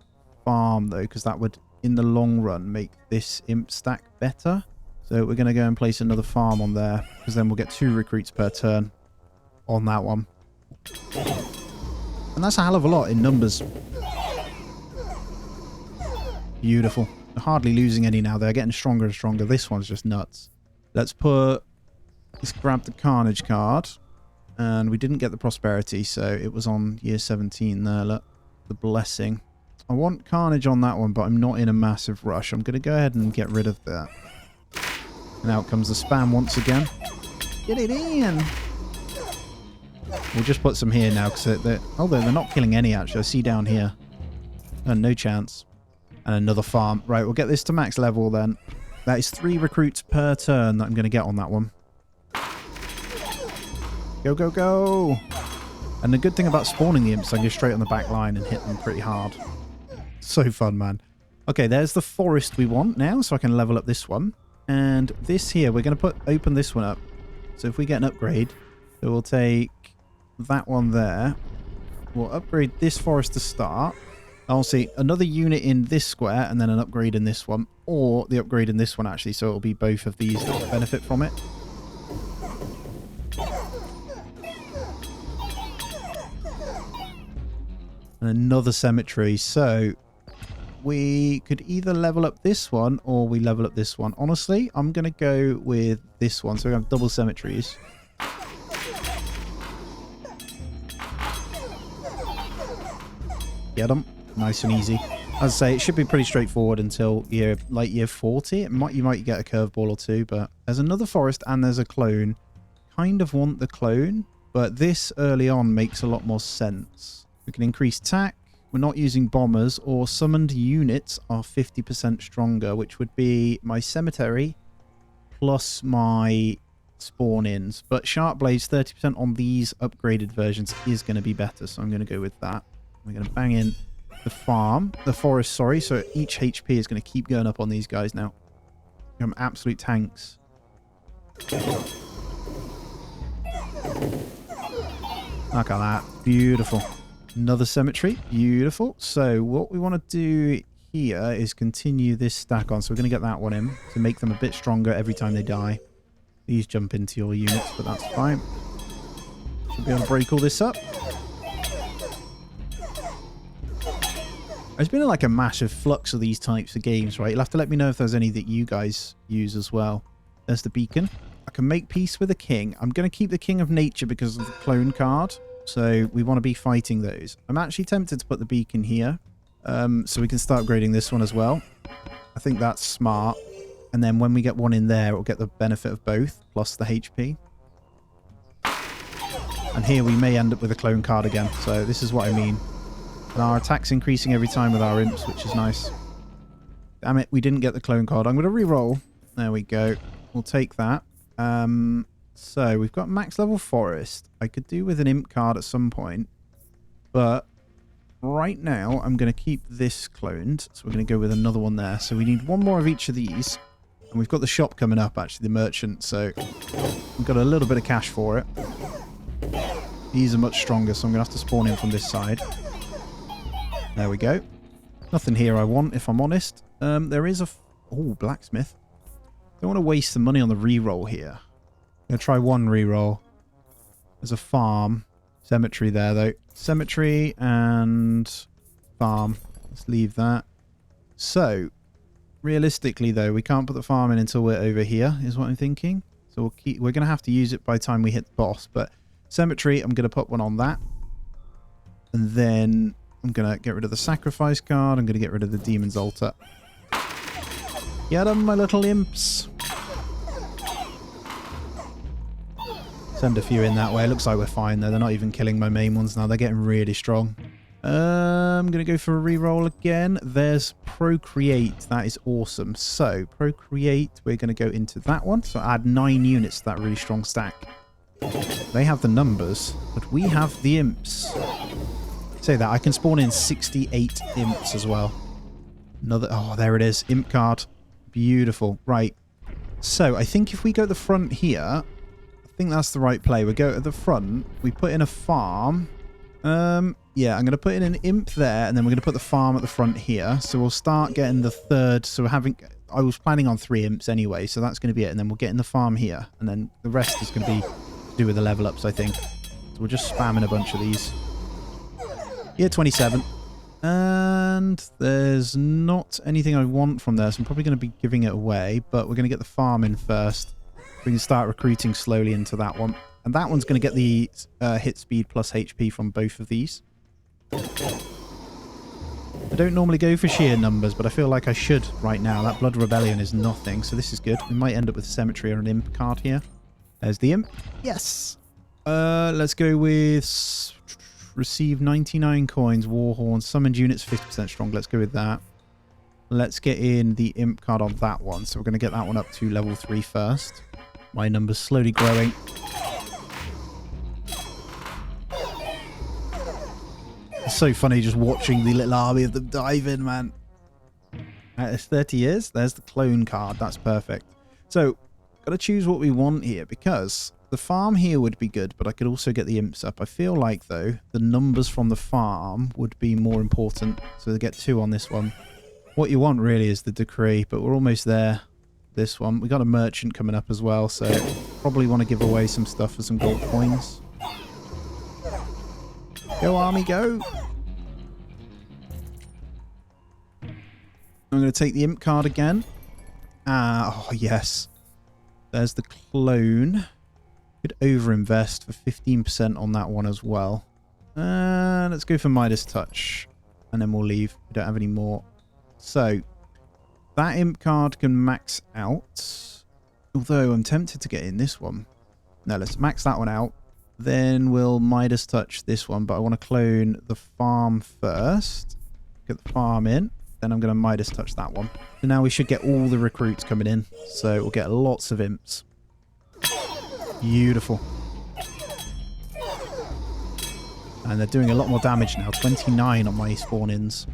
farm, though, because that would, in the long run, make this imp stack better. So, we're going to go and place another farm on there, because then we'll get 2 recruits per turn on that one. And that's a hell of a lot in numbers. Beautiful. They're hardly losing any now. They're getting stronger and stronger. This one's just nuts. Let's grab the Carnage card. And we didn't get the Prosperity, so it was on year 17 there. Look, the Blessing. I want Carnage on that one, but I'm not in a massive rush. I'm going to go ahead and get rid of that. And out comes the spam once again. Get it in! We'll just put some here now, because they're not killing any, actually. I see down here. Oh, no chance. And another farm. Right, we'll get this to max level then. That is 3 recruits per turn that I'm going to get on that one. Go, go, go! And the good thing about spawning the imps, I can go straight on the back line and hit them pretty hard. So fun, man. Okay, there's the forest we want now, so I can level up this one. And this here, we're going to open this one up. So if we get an upgrade, so we'll take that one there. We'll upgrade this forest to start. I'll see another unit in this square and then an upgrade in this one. Or the upgrade in this one, actually. So it'll be both of these that will benefit from it. And another cemetery. So we could either level up this one or we level up this one. Honestly, I'm going to go with this one. So we have double cemeteries. Get them. Nice and easy. As I say, it should be pretty straightforward until year 40. You might get a curveball or two, but there's another forest and there's a clone. Kind of want the clone. but this early on makes a lot more sense. We can increase attack. We're not using bombers, or summoned units are 50% stronger, which would be my cemetery plus my spawn-ins. But sharp blades, 30% on these upgraded versions is going to be better, so I'm going to go with that. We're going to bang in the forest, sorry, so each HP is going to keep going up on these guys now. Become absolute tanks. Look at that. Beautiful. Another cemetery. Beautiful. So what we want to do here is continue this stack on. So we're going to get that one in to make them a bit stronger every time they die. These jump into your units, but that's fine. Should be able to break all this up. There's been like a massive flux of these types of games, right? You'll have to let me know if there's any that you guys use as well. There's the beacon. I can make peace with the king. I'm going to keep the king of nature because of the clone card. So we want to be fighting those. I'm actually tempted to put the beacon here. So we can start grading this one as well. I think that's smart. And then when we get one in there, we'll get the benefit of both, plus the HP. And here we may end up with a clone card again. So this is what I mean. And our attack's increasing every time with our imps, which is nice. Damn it, we didn't get the clone card. I'm going to re-roll. There we go. We'll take that. So we've got max level forest. I could do with an imp card at some point. But right now, I'm going to keep this cloned. So we're going to go with another one there. So we need one more of each of these. And we've got the shop coming up, actually, the merchant. So we've got a little bit of cash for it. These are much stronger, so I'm going to have to spawn in from this side. There we go. Nothing here I want, if I'm honest. There is a... Oh, blacksmith. Don't want to waste the money on the reroll here. I'm going to try one reroll. There's a farm. Cemetery there, though. Cemetery and farm. Let's leave that. So, realistically, though, we can't put the farm in until we're over here, is what I'm thinking. So we're going to have to use it by the time we hit the boss. But cemetery, I'm going to put one on that. And then I'm going to get rid of the sacrifice card. I'm going to get rid of the demon's altar. Get them, my little imps. Send a few in that way. Looks like we're fine, though. They're not even killing my main ones now. They're getting really strong. I'm going to go for a reroll again. There's Procreate. That is awesome. So, Procreate, we're going to go into that one. So, add 9 units to that really strong stack. They have the numbers, but we have the imps. Say that. I can spawn in 68 imps as well. Another... Oh, there it is. Imp card. Beautiful. Right. So, I think if we go to the front here, I think that's the right play. We go to the front. We put in a farm. Yeah, I'm going to put in an imp there, and then we're going to put the farm at the front here. So we'll start getting the third. So we're having... I was planning on 3 imps anyway, so that's going to be it. And then we'll get in the farm here. And then the rest is going to be to do with the level ups, I think. So we're just spamming a bunch of these. Year 27. And there's not anything I want from there, so I'm probably going to be giving it away. But we're going to get the farm in first. We can start recruiting slowly into that one. And that one's going to get the hit speed plus HP from both of these. I don't normally go for sheer numbers, but I feel like I should right now. That Blood Rebellion is nothing, so this is good. We might end up with Cemetery or an Imp card here. There's the Imp. Yes! Let's go with... Receive 99 coins, Warhorn, summoned units 50% strong. Let's go with that. Let's get in the Imp card on that one. So we're going to get that one up to level 3 first. My number's slowly growing. It's so funny just watching the little army of them dive in, man. It's 30 years. There's the clone card. That's perfect. So, got to choose what we want here, because the farm here would be good, but I could also get the imps up. I feel like, though, the numbers from the farm would be more important. So, they get 2 on this one. What you want, really, is the decree, but we're almost there. This one. We got a merchant coming up as well, so probably want to give away some stuff for some gold coins. Go, army, go! I'm going to take the imp card again. Oh, yes. There's the clone. Could overinvest for 15% on that one as well. Let's go for Midas Touch. And then we'll leave. We don't have any more. So, that imp card can max out. Although, I'm tempted to get in this one. No, let's max that one out. Then we'll Midas touch this one, but I want to clone the farm first. Get the farm in. Then I'm going to Midas touch that one. So now we should get all the recruits coming in. So we'll get lots of imps. Beautiful. And they're doing a lot more damage now. 29 on my spawn-ins.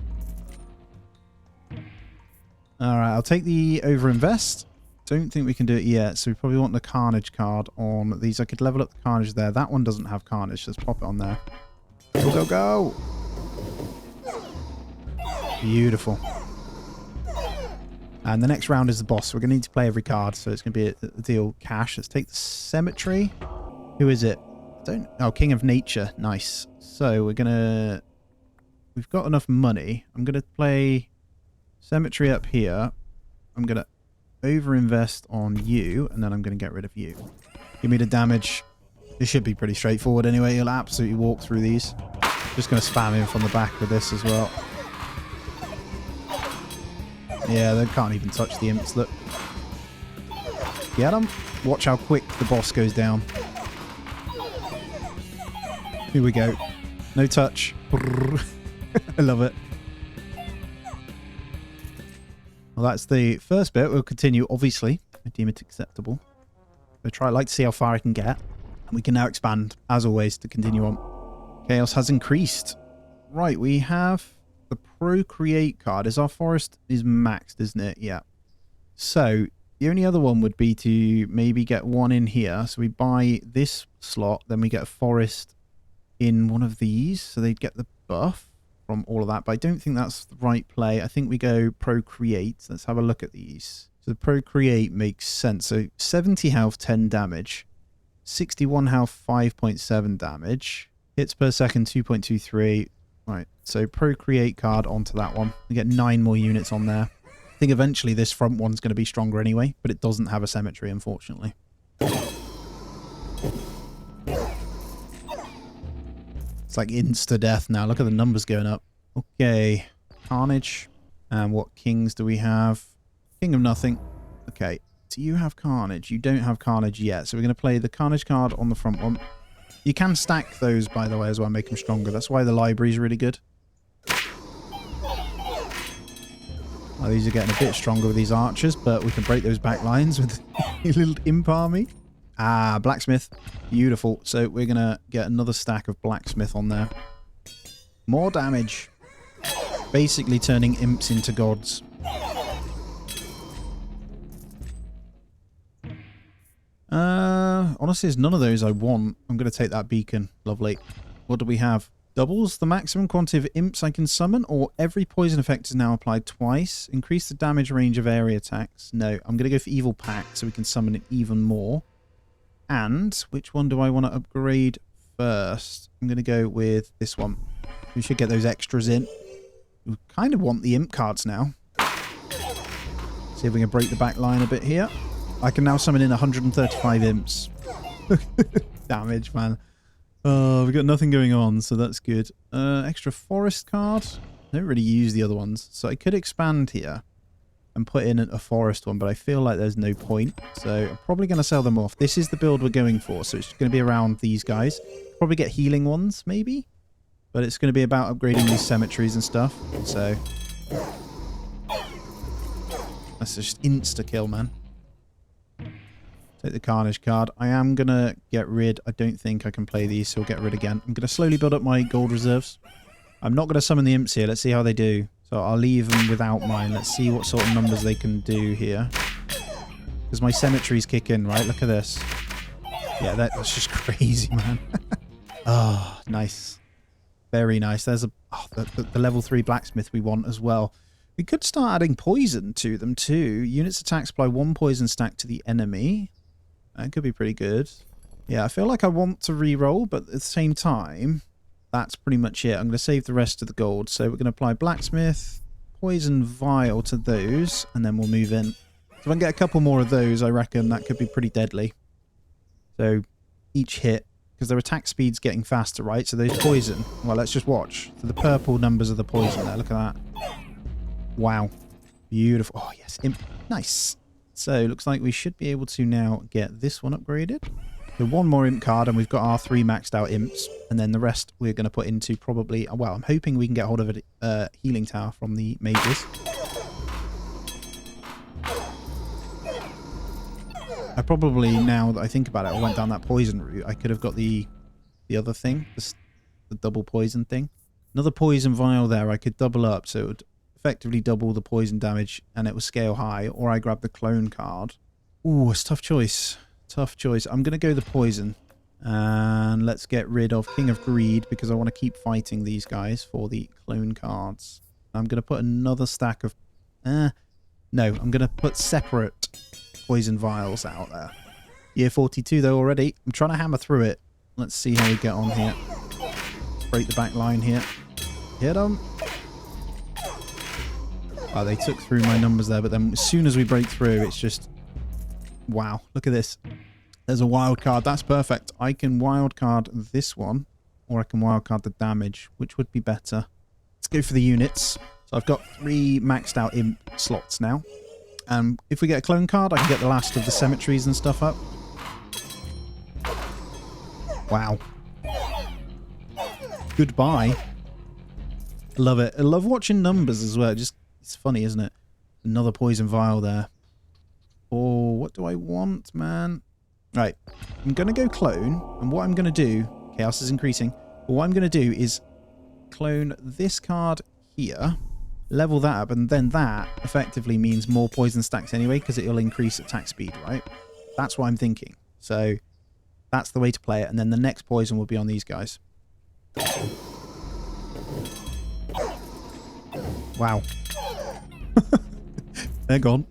Alright, I'll take the overinvest. Don't think we can do it yet, so we probably want the Carnage card on these. I could level up the Carnage there. That one doesn't have Carnage, so let's pop it on there. Go, go, go! Beautiful. And the next round is the boss. We're going to need to play every card, so it's going to be a deal cash. Let's take the Cemetery. Who is it? Oh, King of Nature. Nice. So we're going to... We've got enough money. I'm going to play Cemetery up here. I'm going to overinvest on you, and then I'm going to get rid of you. Give me the damage. This should be pretty straightforward anyway. You'll absolutely walk through these. Just going to spam him from the back with this as well. Yeah, they can't even touch the imps. Look. Get them. Watch how quick the boss goes down. Here we go. No touch. I love it. Well, that's the first bit. We'll continue, obviously. I deem it acceptable. I'd like to see how far I can get. And we can now expand, as always, to continue on. Chaos has increased. Right, we have the Procreate card. Our forest is maxed, isn't it? Yeah. So, the only other one would be to maybe get one in here. So we buy this slot, then we get a forest in one of these. So they'd get the buff from all of that. But I don't think that's the right play. I think we go Procreate. Let's have a look at these. So the Procreate makes sense. So 70 health, 10 damage. 61 health, 5.7 damage. Hits per second, 2.23. Right, so Procreate card onto that one. We get 9 more units on there. I think eventually this front one's going to be stronger anyway, but it doesn't have a cemetery, unfortunately. It's like insta-death now. Look at the numbers going up. Okay, Carnage. And what kings do we have? King of Nothing. Okay, do you have Carnage? You don't have Carnage yet, so we're going to play the Carnage card on the front one. You can stack those, by the way, as well, make them stronger. That's why the library is really good. Oh, these are getting a bit stronger with these archers, but we can break those back lines with a little imp army. Ah, blacksmith. Beautiful. So we're going to get another stack of blacksmith on there. More damage. Basically turning imps into gods. Honestly, there's none of those I want. I'm going to take that beacon. Lovely. What do we have? Doubles the maximum quantity of imps I can summon, or every poison effect is now applied twice. Increase the damage range of area attacks. No, I'm going to go for Evil Pact so we can summon it even more. And which one do I want to upgrade first? I'm going to go with this one. We should get those extras in. We kind of want the imp cards now. See if we can break the back line a bit here. I can now summon in 135 imps. Damage, man. Oh, we've got nothing going on, so that's good. Extra forest card. I don't really use the other ones, so I could expand here and put in a forest one, but I feel like there's no point, so I'm probably going to sell them off. This is the build we're going for, so it's going to be around these guys. Probably get healing ones, maybe, but it's going to be about upgrading these cemeteries and stuff, so that's just insta-kill, man. Take the Carnage card. I am going to get rid... I don't think I can play these, so I'll get rid again. I'm going to slowly build up my gold reserves. I'm not going to summon the imps here. Let's see how they do. So I'll leave them without mine. Let's see what sort of numbers they can do here. Because my cemeteries kick in, right? Look at this. Yeah, that's just crazy, man. Oh, nice. Very nice. There's the level 3 blacksmith we want as well. We could start adding poison to them too. Units attacks apply 1 poison stack to the enemy. That could be pretty good. Yeah, I feel like I want to re-roll, but at the same time, that's pretty much it. I'm going to save the rest of the gold. So we're going to apply blacksmith, poison vial to those, and then we'll move in. So if I can get a couple more of those, I reckon that could be pretty deadly. So each hit, because their attack speed's getting faster, right? So those poison, well, let's just watch. So the purple numbers of the poison there, look at that. Wow. Beautiful. Oh, yes. Nice. So, looks like we should be able to now get this one upgraded. So one more imp card and we've got our 3 maxed out imps. And then the rest we're going to put into probably... Well, I'm hoping we can get hold of a healing tower from the mages. I probably, now that I think about it, I went down that poison route. I could have got the other thing, the double poison thing. Another poison vial there I could double up, so it would effectively double the poison damage and it would scale high. Or I grab the clone card. Ooh, it's a tough choice. Tough choice. I'm going to go the poison. And let's get rid of King of Greed because I want to keep fighting these guys for the clone cards. I'm going to put another stack of... No, I'm going to put separate poison vials out there. Year 42 though already. I'm trying to hammer through it. Let's see how we get on here. Break the back line here. Hit them. Oh, they took through my numbers there, but then as soon as we break through, it's just... Wow, look at this. There's a wild card. That's perfect. I can wild card this one, or I can wild card the damage. Which would be better? Let's go for the units. So I've got 3 maxed out imp slots now. If we get a clone card, I can get the last of the cemeteries and stuff up. Wow. Goodbye. I love it. I love watching numbers as well. It's funny, isn't it? Another poison vial there. Oh, what do I want, man? Right. I'm going to go clone. And what I'm going to do... Chaos is increasing. But what I'm going to do is clone this card here. Level that up. And then that effectively means more poison stacks anyway. Because it'll increase attack speed, right? That's what I'm thinking. So that's the way to play it. And then the next poison will be on these guys. Wow. They're gone.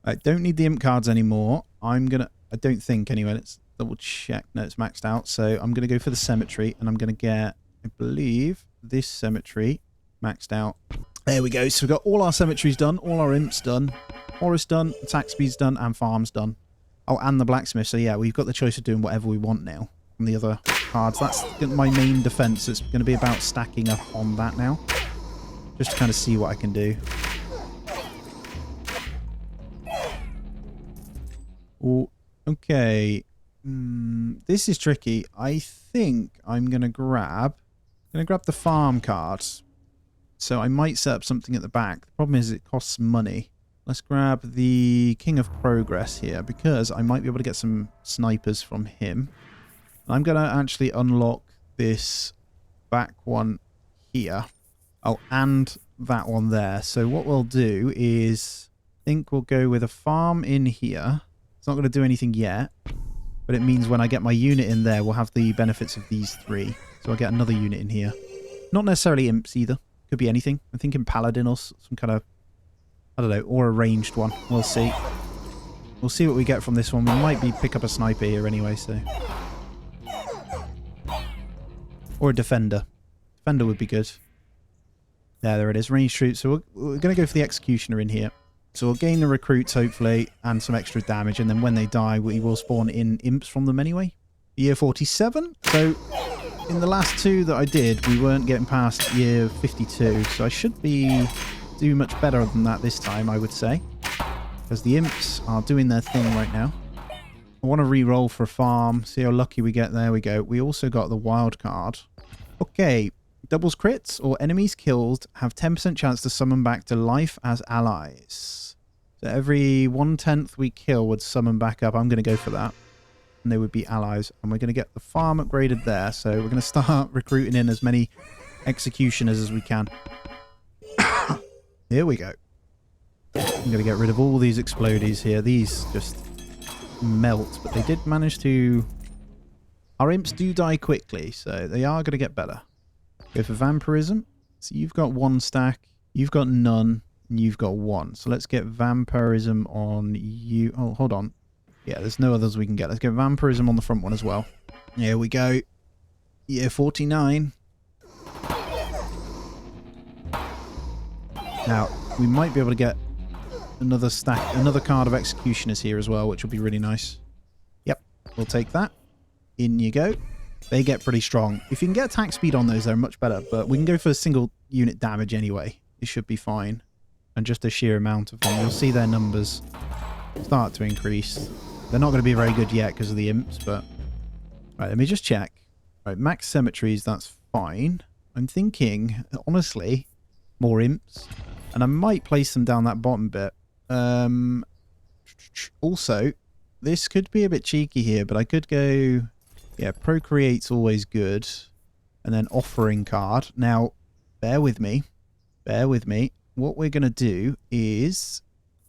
I don't need the imp cards anymore. I don't think anyway. Let's double check. No, it's maxed out. So I'm going to go for the cemetery. And I'm going to get, I believe, this cemetery maxed out. There we go. So we've got all our cemeteries done. All our imps done. Forest done. Attack speed's done. And farms done. Oh, and the blacksmith. So yeah, we've got the choice of doing whatever we want now on the other cards. That's my main defense. It's going to be about stacking up on that now. Just to kind of see what I can do. Oh, okay. This is tricky. I think I'm going to grab the farm cards. So I might set up something at the back. The problem is it costs money. Let's grab the King of Progress here because I might be able to get some snipers from him. I'm going to actually unlock this back one here. Oh, and that one there. So what we'll do is, I think we'll go with a farm in here. It's not going to do anything yet, but it means when I get my unit in there, we'll have the benefits of these 3. So I'll get another unit in here. Not necessarily imps either. Could be anything. I'm thinking paladin or some kind of, I don't know, or a ranged one. We'll see. We'll see what we get from this one. We might pick up a sniper here anyway, so. Or a defender. Defender would be good. There it is. Ranged troops. So we're going to go for the executioner in here. So we'll gain the recruits, hopefully, and some extra damage. And then when they die, we will spawn in imps from them anyway. Year 47. So in the last 2 that I did, we weren't getting past year 52. So I should be do much better than that this time, I would say. Because the imps are doing their thing right now. I want to re-roll for a farm. See how lucky we get. There we go. We also got the wild card. Okay. Doubles crits or enemies killed have 10% chance to summon back to life as allies. So every 1/10 we kill would summon back up. I'm going to go for that. And they would be allies. And we're going to get the farm upgraded there. So we're going to start recruiting in as many executioners as we can. Here we go. I'm going to get rid of all these explodies here. These just melt. But they did manage to... Our imps do die quickly. So they are going to get better. Go for vampirism. So you've got 1 stack, you've got none, and you've got 1. So let's get vampirism on you. Oh, hold on. Yeah, there's no others we can get. Let's get vampirism on the front one as well. Here we go. Year 49. Now, we might be able to get another stack, another card of executioners here as well, which will be really nice. Yep, we'll take that. In you go. They get pretty strong. If you can get attack speed on those, they're much better. But we can go for single unit damage anyway. It should be fine. And just a sheer amount of them. You'll see their numbers start to increase. They're not going to be very good yet because of the imps, but Right, let me just check. Right, max cemeteries, that's fine. I'm thinking, honestly, more imps. And I might place them down that bottom bit. Also, this could be a bit cheeky here, but I could go... Yeah, procreate's always good. And then offering card. Now, bear with me. Bear with me. What we're going to do is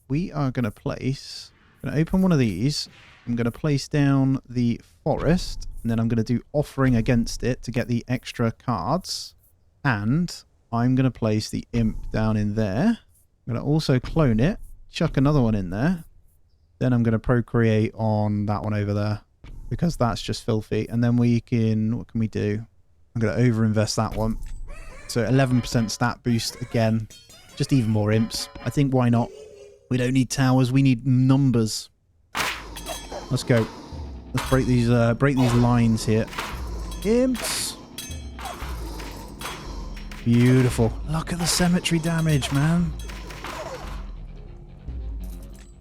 we are going to place... I'm going to open one of these. I'm going to place down the forest. And then I'm going to do offering against it to get the extra cards. And I'm going to place the imp down in there. I'm going to also clone it. Chuck another one in there. Then I'm going to procreate on that one over there. Because that's just filthy. And then we can... What can we do? I'm going to overinvest that one. So 11% stat boost again. Just even more imps. I think why not? We don't need towers. We need numbers. Let's go. Let's break these lines here. Imps. Beautiful. Look at the cemetery damage, man.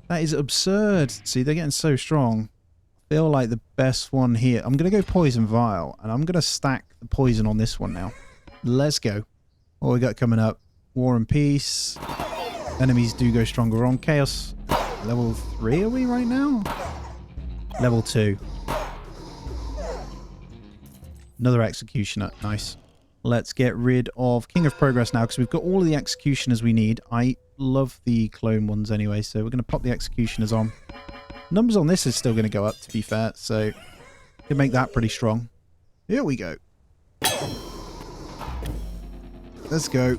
That is absurd. See, they're getting so strong. I feel like the best one here. I'm going to go Poison Vial. And I'm going to stack the poison on this one now. Let's go. What we got coming up? War and Peace. Enemies do go stronger on Chaos. Level 3 are we right now? Level 2. Another Executioner. Nice. Let's get rid of King of Progress now because we've got all of the Executioners we need. I love the clone ones anyway, so we're going to pop the Executioners on. Numbers on this is still going to go up, to be fair, so can make that pretty strong. Here we go. Let's go.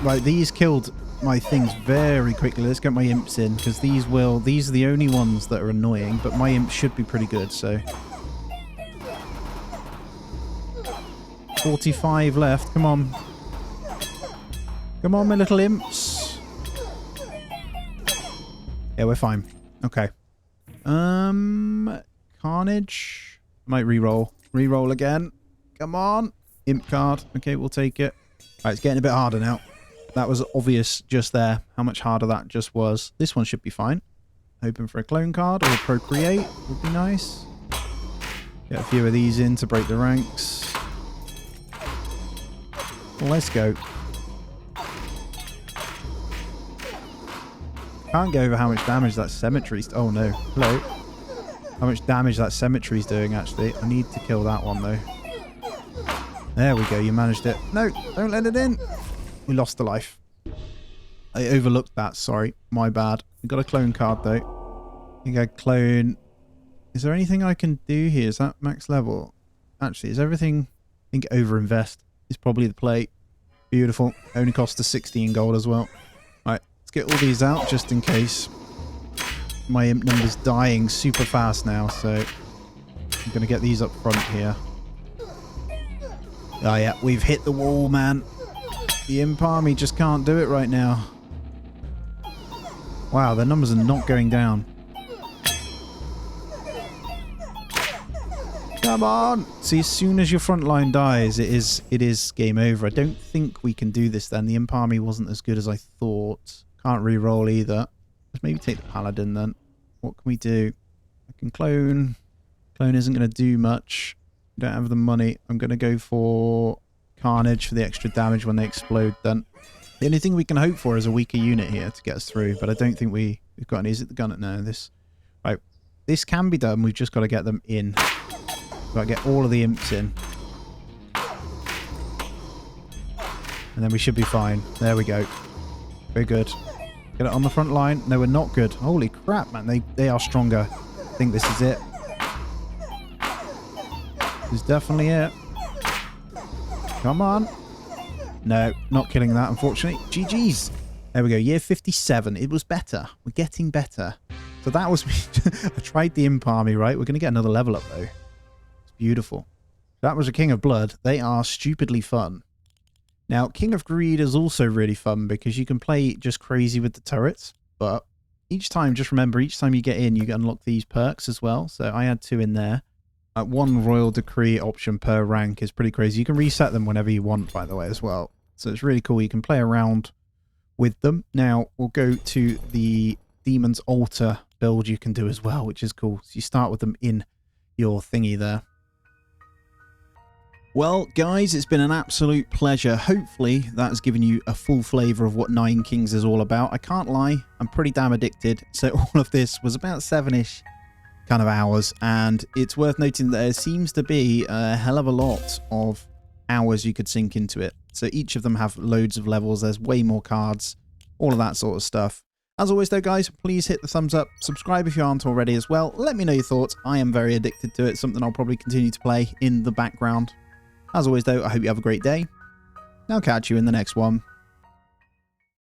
Right, these killed my things very quickly. Let's get my imps in, because these are the only ones that are annoying, but my imps should be pretty good, so... 45 left, come on. Come on, my little imps. Yeah, we're fine. Okay. Carnage. Might reroll. Reroll again. Come on. Imp card. Okay, we'll take it. Alright, it's getting a bit harder now. That was obvious just there, how much harder that just was. This one should be fine. Hoping for a clone card or a procreate would be nice. Get a few of these in to break the ranks. Well, let's go. Can't go over how much damage that cemetery's... Oh no. Hello. How much damage that cemetery's doing, actually. I need to kill that one, though. There we go. You managed it. No, don't let it in. We lost a life. I overlooked that. Sorry. My bad. We got a clone card, though. I think I clone... Is there anything I can do here? Is that max level? Actually, is everything... I think overinvest is probably the play. Beautiful. Only cost us 16 gold as well. Right. Let's get all these out just in case. My imp number's dying super fast now, so I'm going to get these up front here. Oh yeah, we've hit the wall, man. The imp army just can't do it right now. Wow, their numbers are not going down. Come on! See, as soon as your front line dies, it is game over. I don't think we can do this then. The imp army wasn't as good as I thought. Can't re-roll either. Let's maybe take the paladin then. What can we do? I can clone. Clone isn't going to do much. Don't have the money. I'm going to go for Carnage for the extra damage when they explode then. The only thing we can hope for is a weaker unit here to get us through, but I don't think we've got any. Is it the gun? No, this. Right. This can be done. We've just got to get them in. Got to get all of the imps in. And then we should be fine. There we go. Very good. Get it on the front line. No, we're not good. Holy crap, man. They are stronger. I think this is it. This is definitely it. Come on. No, not killing that, unfortunately. GG's. There we go. Year 57. It was better. We're getting better. So that was me. I tried the imp army, right? We're going to get another level up, though. It's beautiful. That was a King of Blood. They are stupidly fun. Now, King of Greed is also really fun because you can play just crazy with the turrets, but each time, just remember, each time you get in, you unlock these perks as well. So I had 2 in there. One Royal Decree option per rank is pretty crazy. You can reset them whenever you want, by the way, as well. So it's really cool. You can play around with them. Now, we'll go to the Demon's Altar build you can do as well, which is cool. So you start with them in your thingy there. Well, guys, it's been an absolute pleasure. Hopefully, that has given you a full flavour of what Nine Kings is all about. I can't lie, I'm pretty damn addicted. So all of this was about 7-ish kind of hours, and it's worth noting that there seems to be a hell of a lot of hours you could sink into it. So each of them have loads of levels, there's way more cards, all of that sort of stuff. As always though, guys, please hit the thumbs up, subscribe if you aren't already as well. Let me know your thoughts. I am very addicted to it, something I'll probably continue to play in the background. As always though, I hope you have a great day. I'll catch you in the next one.